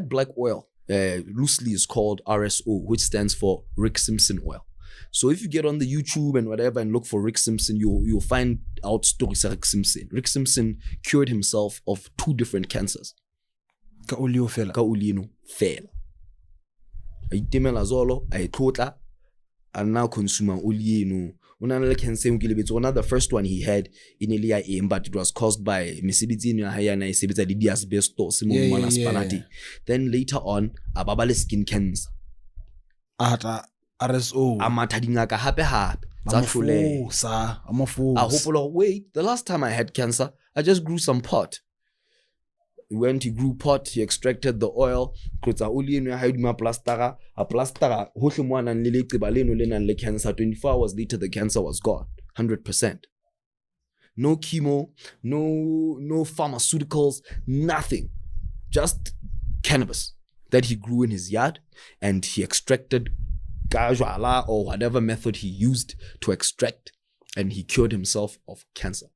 black oil loosely is called RSO, which stands for Rick Simpson oil. So if you get on the YouTube and whatever and look for Rick Simpson, you'll find out stories of Rick Simpson. Rick Simpson cured himself of 2 different cancers. Ka ulino fela. Aitemela zolo, aitlotla, and now consumer ulino. Unana cancer ngilebetso. The first one he had in Elia aim, but it was caused by mesebetsi no haya na sebetsa di asbestos mo mona spanati. Then later on, ababale skin cancer. RSO amatha dingaka hape tsa hlole wait, the last time I had cancer I just grew some pot. When he grew pot, he extracted the oil, klotsa oli eno ya haidima plastara a plastara hohle mo nang le leqeba leno le nang le cancer. 24 hours later the cancer was gone 100%. No chemo, no pharmaceuticals, nothing, just cannabis that he grew in his yard, and he extracted or whatever method he used to extract, and he cured himself of cancer.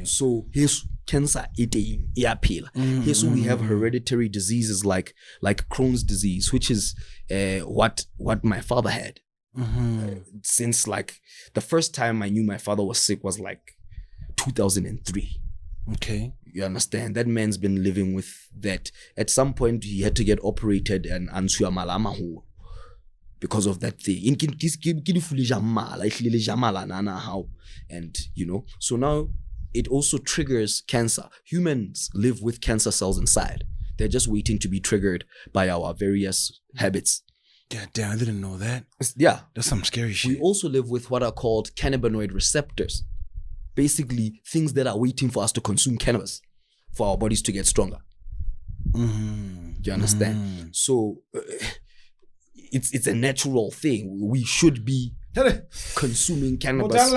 So his cancer eating appeal. Here's we have hereditary diseases like Crohn's disease, which is what my father had. Since like the first time I knew my father was sick was like 2003. Okay. You understand? That man's been living with that. At some point he had to get operated and answer malama ho. Because of that thing. And you know, so now it also triggers cancer. Humans live with cancer cells inside. They're just waiting to be triggered by our various habits. Yeah, damn, I didn't know that. Yeah. That's some scary shit. We also live with what are called cannabinoid receptors. Basically, things that are waiting for us to consume cannabis for our bodies to get stronger. Do you understand? So it's a natural thing. We should be consuming cannabis.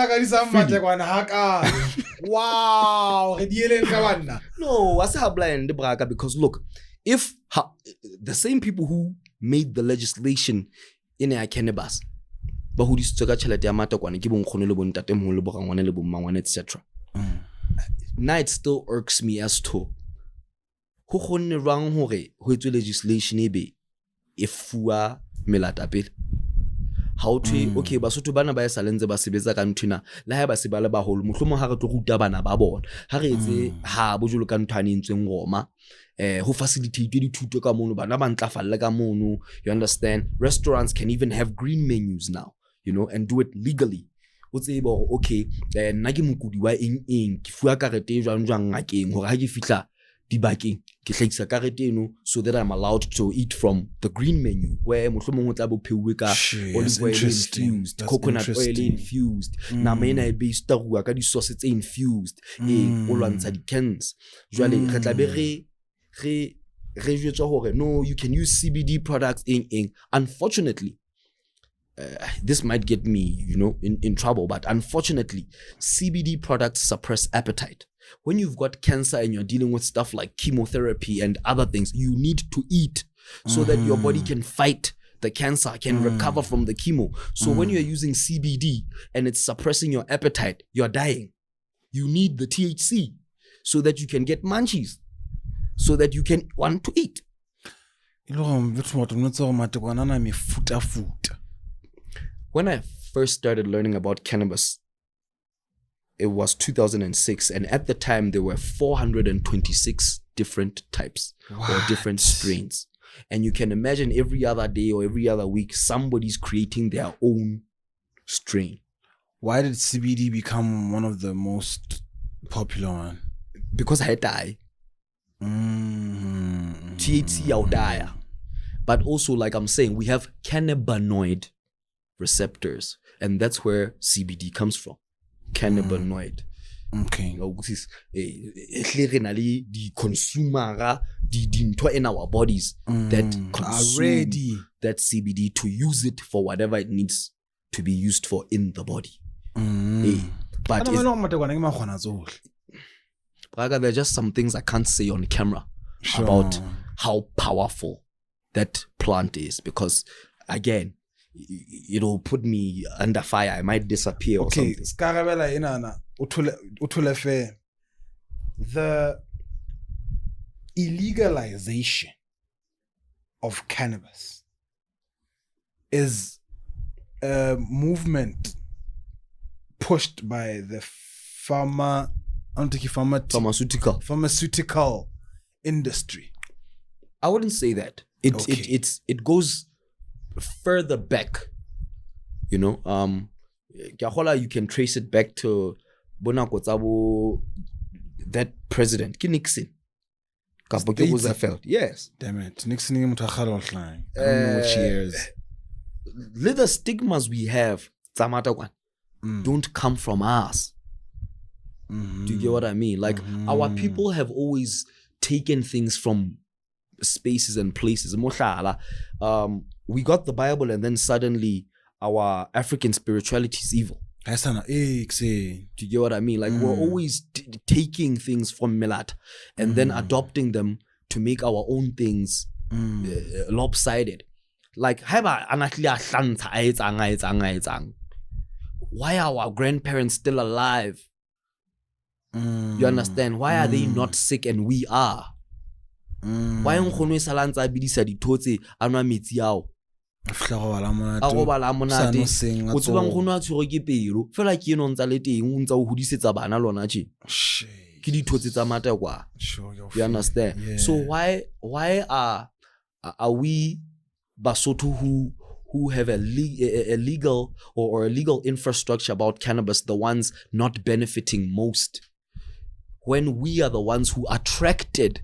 Wow. No, I say blind because look, if the same people who made the legislation in a cannabis, but who etc. Now it still irks me as to who legislation if melata how to okay basotho bana ba sa lenze ba sebetsa ka nthina la ha ba se ba le ba holo mohlomong ha re tlo ruta bana ba bona ha re etse ha bo jolo ka nthwane ntseng Roma ho facilitate dithuto ka mono bana ba ntlafalle ka mono. You understand? Restaurants can even have green menus now, you know, and do it legally. O tsebe okay nna ke mokudi wa eng ke fuwa karete jwang ngakeng hore ha ke fitla dibakeng ke hlakisa karete eno so that I'm allowed to eat from the green menu where mohlomong o tla bo pheuwe ka olive oil infused, coconut oil infused, nama ena e based ka di sauces tse infused o lwantsha di cans jwale re tla be re jwetswa hore no, you can use CBD products in unfortunately this might get me, you know, in trouble, but unfortunately CBD products suppress appetite. When you've got cancer and you're dealing with stuff like chemotherapy and other things, you need to eat so that your body can fight the cancer, can recover from the chemo. So when you're using CBD and it's suppressing your appetite, you're dying. You need the THC so that you can get munchies, so that you can want to eat. When I first started learning about cannabis, it was 2006, and at the time there were 426 different types or different strains. And you can imagine every other day or every other week, somebody's creating their own strain. Why did CBD become one of the most popular one? Because I die. THC, I'll die. But also, like I'm saying, we have cannabinoid receptors, and that's where CBD comes from. Cannabinoid. Okay. The consumer, the in our bodies that consume that CBD to use it for whatever it needs to be used for in the body. But there are just some things I can't say on camera about how powerful that plant is, because again, it'll put me under fire. I might disappear or something. The illegalization of cannabis is a movement pushed by the pharmaceutical industry. I wouldn't say that. It goes further back, you know. You can trace it back to that president, Nixon. Yes. Damn it. Nixon, I don't know which years. Little stigmas we have, don't come from us. Do you get what I mean? Like, our people have always taken things from spaces and places. We got the Bible, and then suddenly our African spirituality is evil. Do you get what I mean? Like, we're always taking things from Milat and then adopting them to make our own things lopsided. Like, why are our grandparents still alive? You understand? Why are they not sick and we are? Why you understand? Yeah. So why are we Basotho who have a legal or a legal infrastructure about cannabis the ones not benefiting most, when we are the ones who attracted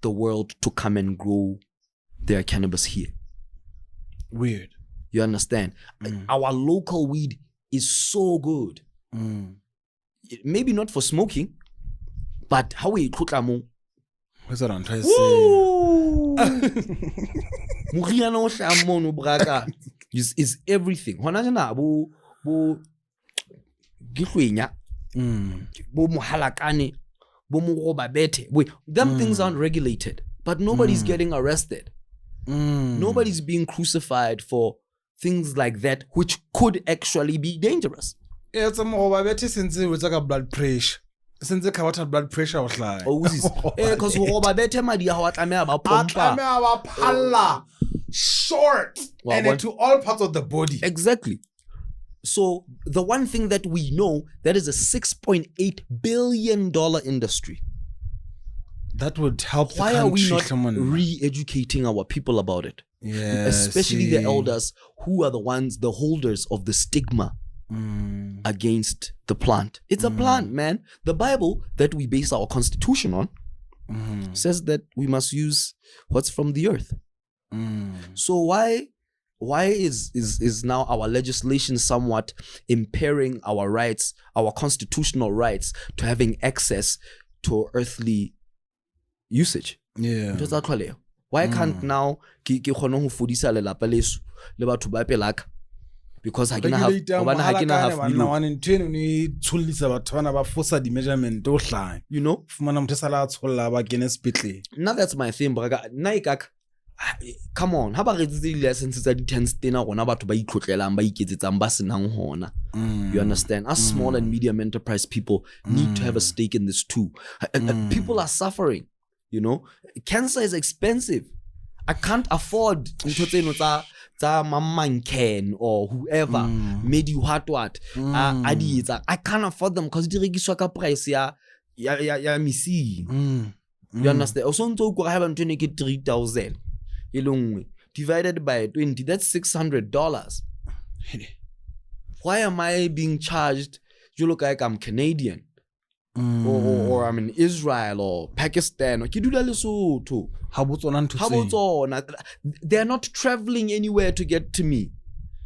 the world to come and grow their cannabis here? Weird. You understand? Our local weed is so good. Maybe not for smoking, but how we put them. What's that I'm trying to say? Is everything. Them things aren't regulated, but nobody's getting arrested. Nobody's being crucified for things like that, which could actually be dangerous. Yeah, it's since we talk about blood pressure. Since the blood pressure was like, because short and into all parts of the body. Exactly. So the one thing that we know, that is a $6.8 billion industry. That would help. Why are we not re-educating our people about it? Yeah, especially the elders, who are the ones, the holders of the stigma against the plant. It's a plant, man. The Bible that we base our constitution on says that we must use what's from the earth. So why is now our legislation somewhat impairing our rights, our constitutional rights to having access to earthly usage? Yeah. Why can't now because I can have you know. Now that's my thing, come on, ha ba re tse license tsa di-10 stena gona batho ba itlotlelang ba iketsetsang ba senang hona. You understand? Us small and medium enterprise people need to have a stake in this too. People are suffering, you know. Cancer is expensive. I can't afford tsa Mamanken or whoever made you what I can't afford them because di rekiswa ka price ya misi. You understand? Also ntse go have ntwe ke 3,000 ilongwe divided by 20, that's $600. Why am I being charged? You look like I'm Canadian or I'm in Israel or Pakistan or Kidula Lesotho. They're not traveling anywhere to get to me.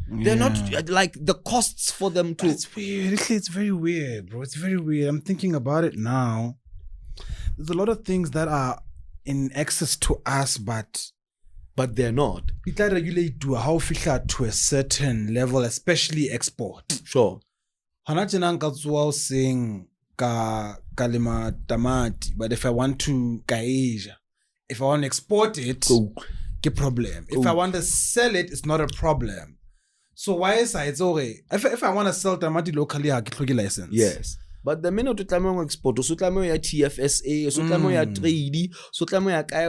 They're not like the costs for them to. It's weird. It's very weird, bro. It's very weird. I'm thinking about it now. There's a lot of things that are in access to us, but they're not. People regulate to how to a certain level, especially export. Sure. Hanachinang katswa saying kalima tamati, but if I want to Asia, if I want to export it, a problem. If I want to sell it, it's not a problem. So why is it okay? If I want to sell tamati locally, I get a license. Yes. But the minute you tell export, so tell me TFSA, so tell me trade, so tell me ya kai,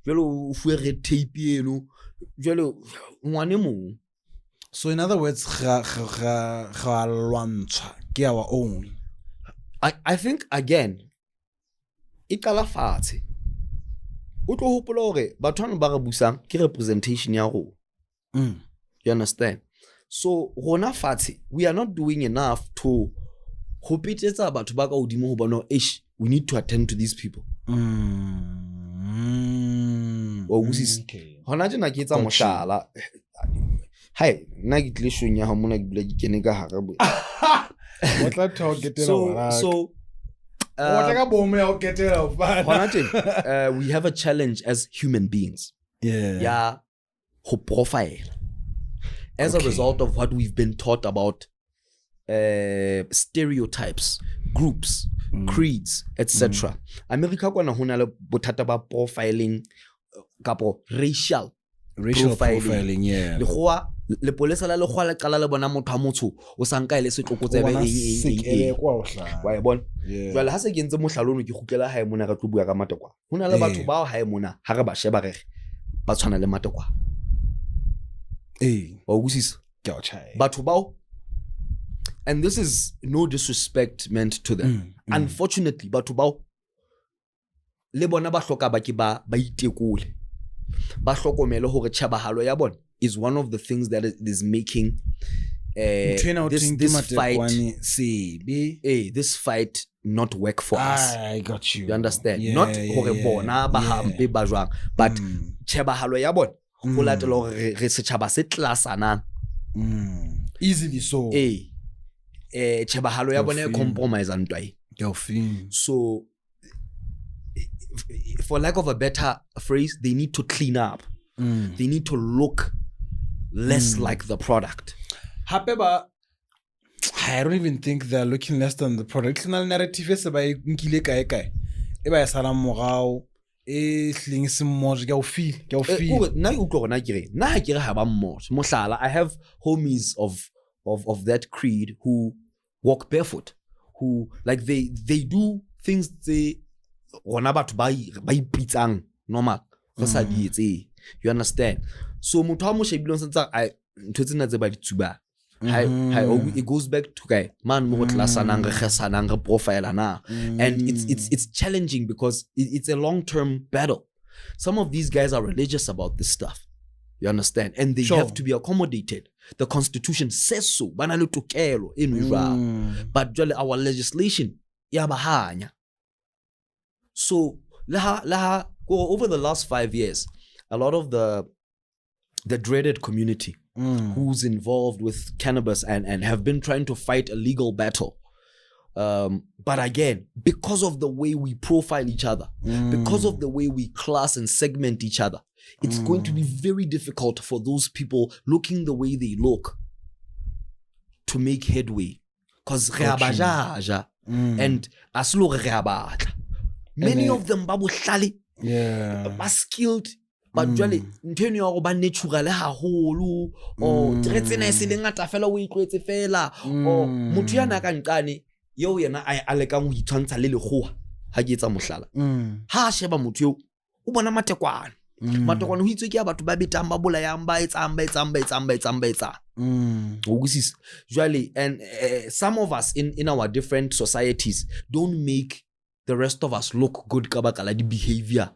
jelo fuere tape yelo, jelo wanemo. So in other words, our own. I think again, ikala fatshe. O tlo hopola hore batho ba re busang ke representation ya go. You understand? So rona fatshe, we are not doing enough to hopitetsa batho ba ka odimo ho bona we need to attend to these people. Hona jena ke etsa mohlala. Hai, nna ke tle shong ya ha mona ke bula ke kene ka hara bo. We have a challenge as human beings. Yeah. Who profile. As a result of what we've been taught about stereotypes, groups, creeds, etc. America kwana hona le bothata ba profiling kapo racial profiling. Le goa le polesa la le goa le qala le bona motho a motsho o sanka ile setlokotsebe wa e bona jwale ha se ke ntse mohlalono ke gutlela hae mona re tlo bua ka matekwa hona le batho bao hae mona ha re ba sheba re ba tshwana le matekwa wa ukusisa ke a tshaya batho bao. And this is no disrespect meant to them. Unfortunately, batho bao le bona ba hloka ba ke ba itekole. Ba hlokomele hore tjhabahalo ya bona is one of the things that is making this fight not work for us. I got you. You understand? Not hore bona ba hampe ba jwang, but tjhabahalo ya bona go latela hore re setjhaba se tlasanang. Easily so. Tjhabahalo ya bona e compromise ntwa. So for lack of a better phrase, they need to clean up. They need to look less like the product. I don't even think they're looking less than the product. Narrative is about nkile kae kae. Eba sala morao e hling se mmoje ka o feel. Na utlwa gona kire. Na ha kire ha ba mmoje. Mohlala, I have homies of that creed who walk barefoot, who like they do things they rona batho ba ipitsang normal go sa di etse. You understand? So motho a mo shebilong sentse I nthotse tse ba di tsuba. It goes back to guy man mo tlasanang re kgesanang re profile na, and it's challenging because it's a long-term battle. Some of these guys are religious about this stuff. You understand? And they have to be accommodated. The constitution says so. Bana le tokelo eno but our legislation ya bahanya. So over the last 5 years, a lot of the dreaded community who's involved with cannabis and have been trying to fight a legal battle. But again, because of the way we profile each other, because of the way we class and segment each other, it's going to be very difficult for those people looking the way they look to make headway. Because and aslo many of them babu shali, are skilled but jwale ntho eno ya go ba natural haholo or re tsena e se le ngata fela o itlwetse fela or motho ya na ka nqane yo yena a lekang ho itshwantsha le lekgowa ha ke etsa mohlala ha sheba motho yo o bona matekwane ho itswe ke ya batho ba betang ba bolayang ba etsang o gusisa jwale and some of us in our different societies don't make the rest of us look good ka baka la di behavior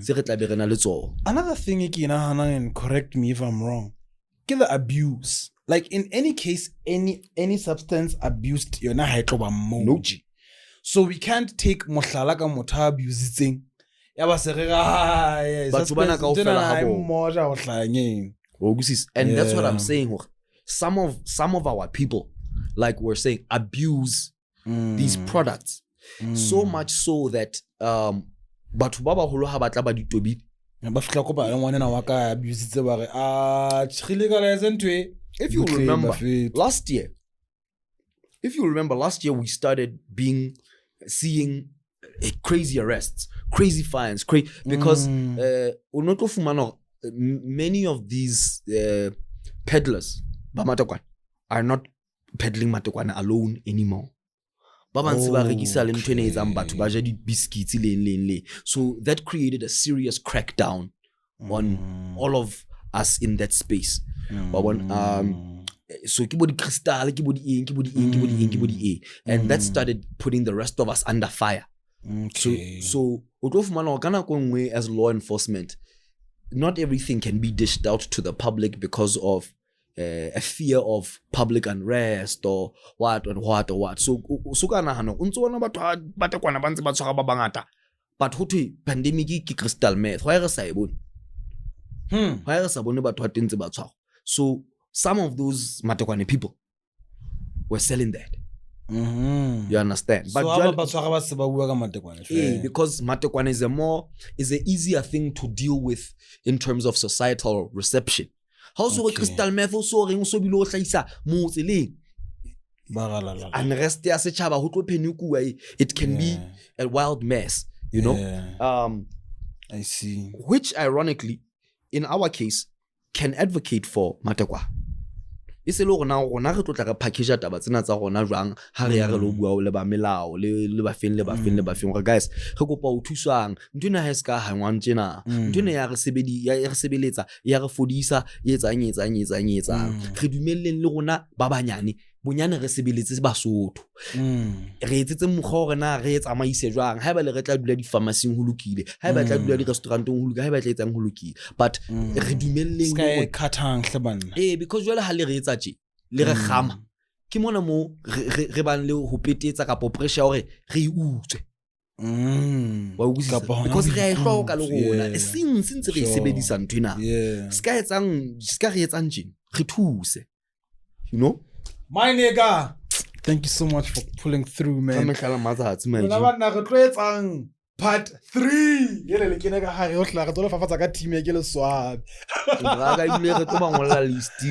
se re tla be rena le tsona. Another thing e ke nahanang, and correct me if I'm wrong, ke the abuse. Like in any case, any substance abused yona ha e tlo ba moji. So we can't take mohlala ka motho abusing ya ba se re ga batho bana ka ofela ha bo moja o hlanyeng o gusisa. And that's what I'm saying. Some of our people, like we're saying, abuse these products so much so that batho ba baholo ha batla ba ditobile ba fitla ko ba ngwana na wa ka abuse tse ba re legalize ntwe. If you remember last year we started seeing crazy arrests, crazy fines, because many of these peddlers are not peddling matekwane alone anymore. So that created a serious crackdown on all of us in that space. So kibodi crystal, kibodi, and that started putting the rest of us under fire. So as law enforcement, not everything can be dished out to the public because of a fear of public unrest or what. So kana hano untso wana batho kwana ba ntse ba tshwara ba bangata, but ho thwe pandemic ke crystal meth why re sa e bone why re sa bone batho ba tentse ba tshwara. So some of those matekwane people were selling that. You understand? But because matekwane is an easier thing to deal with in terms of societal reception. How so crystal meth so reng so bilo hlaisa mo tseleng unrest ya setjhaba ho tlo phenikuwa, it can be a wild mess, you know. I see. Which ironically in our case can advocate for matekwa. Ise le rona re tlo tla re package taba tsena tsa rona jwang ha re ya re lo bua le ba melao le ba feng re guys re kopa o thusang ntwena ha ska hangwang tjena ntwena ya re sebeletsa ya re fodisa e etsang re dumelleng le rona ba banyane bonyane re sebeletse Basotho re etsetse mokgwa rena re etsa maise jwang ha ba le re tla dula di pharmacy ho lokile ha ba tla dula di restaurantong ho lokile ha ba tla etsang ho lokile, but re dumelleng le khathang hle banna because jwale ha le re etsa tje le re khama ke mona mo re ban le ho petetsa ka pressure hore re utswe because re a hloka le rona since re sebedisa nthwena ska re etsang tje re thuse, you know. My nigga, thank you so much for pulling through, man. Part 3. Yele le kene ka hare ho tla re tlo fafatsa ka T-Mech le swab. Ra ga ile re tlo ba ngolla list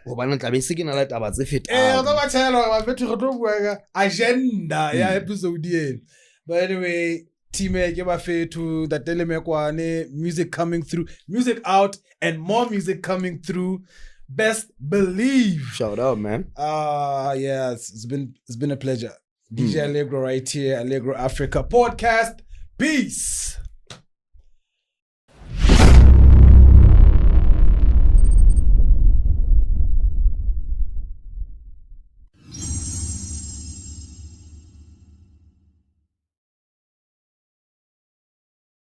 go bana tla be se ke na la taba tse fetang. Re tlo ba tshela ba fetho re tlo bua agenda ya episode yen. But anyway, T-Mech ba fetho that telemekwane, music coming through, music out and more music coming through. Best believe. Shout out, man. Yes, it's been a pleasure. DJ Allegro right here, Allegro Africa Podcast. Peace.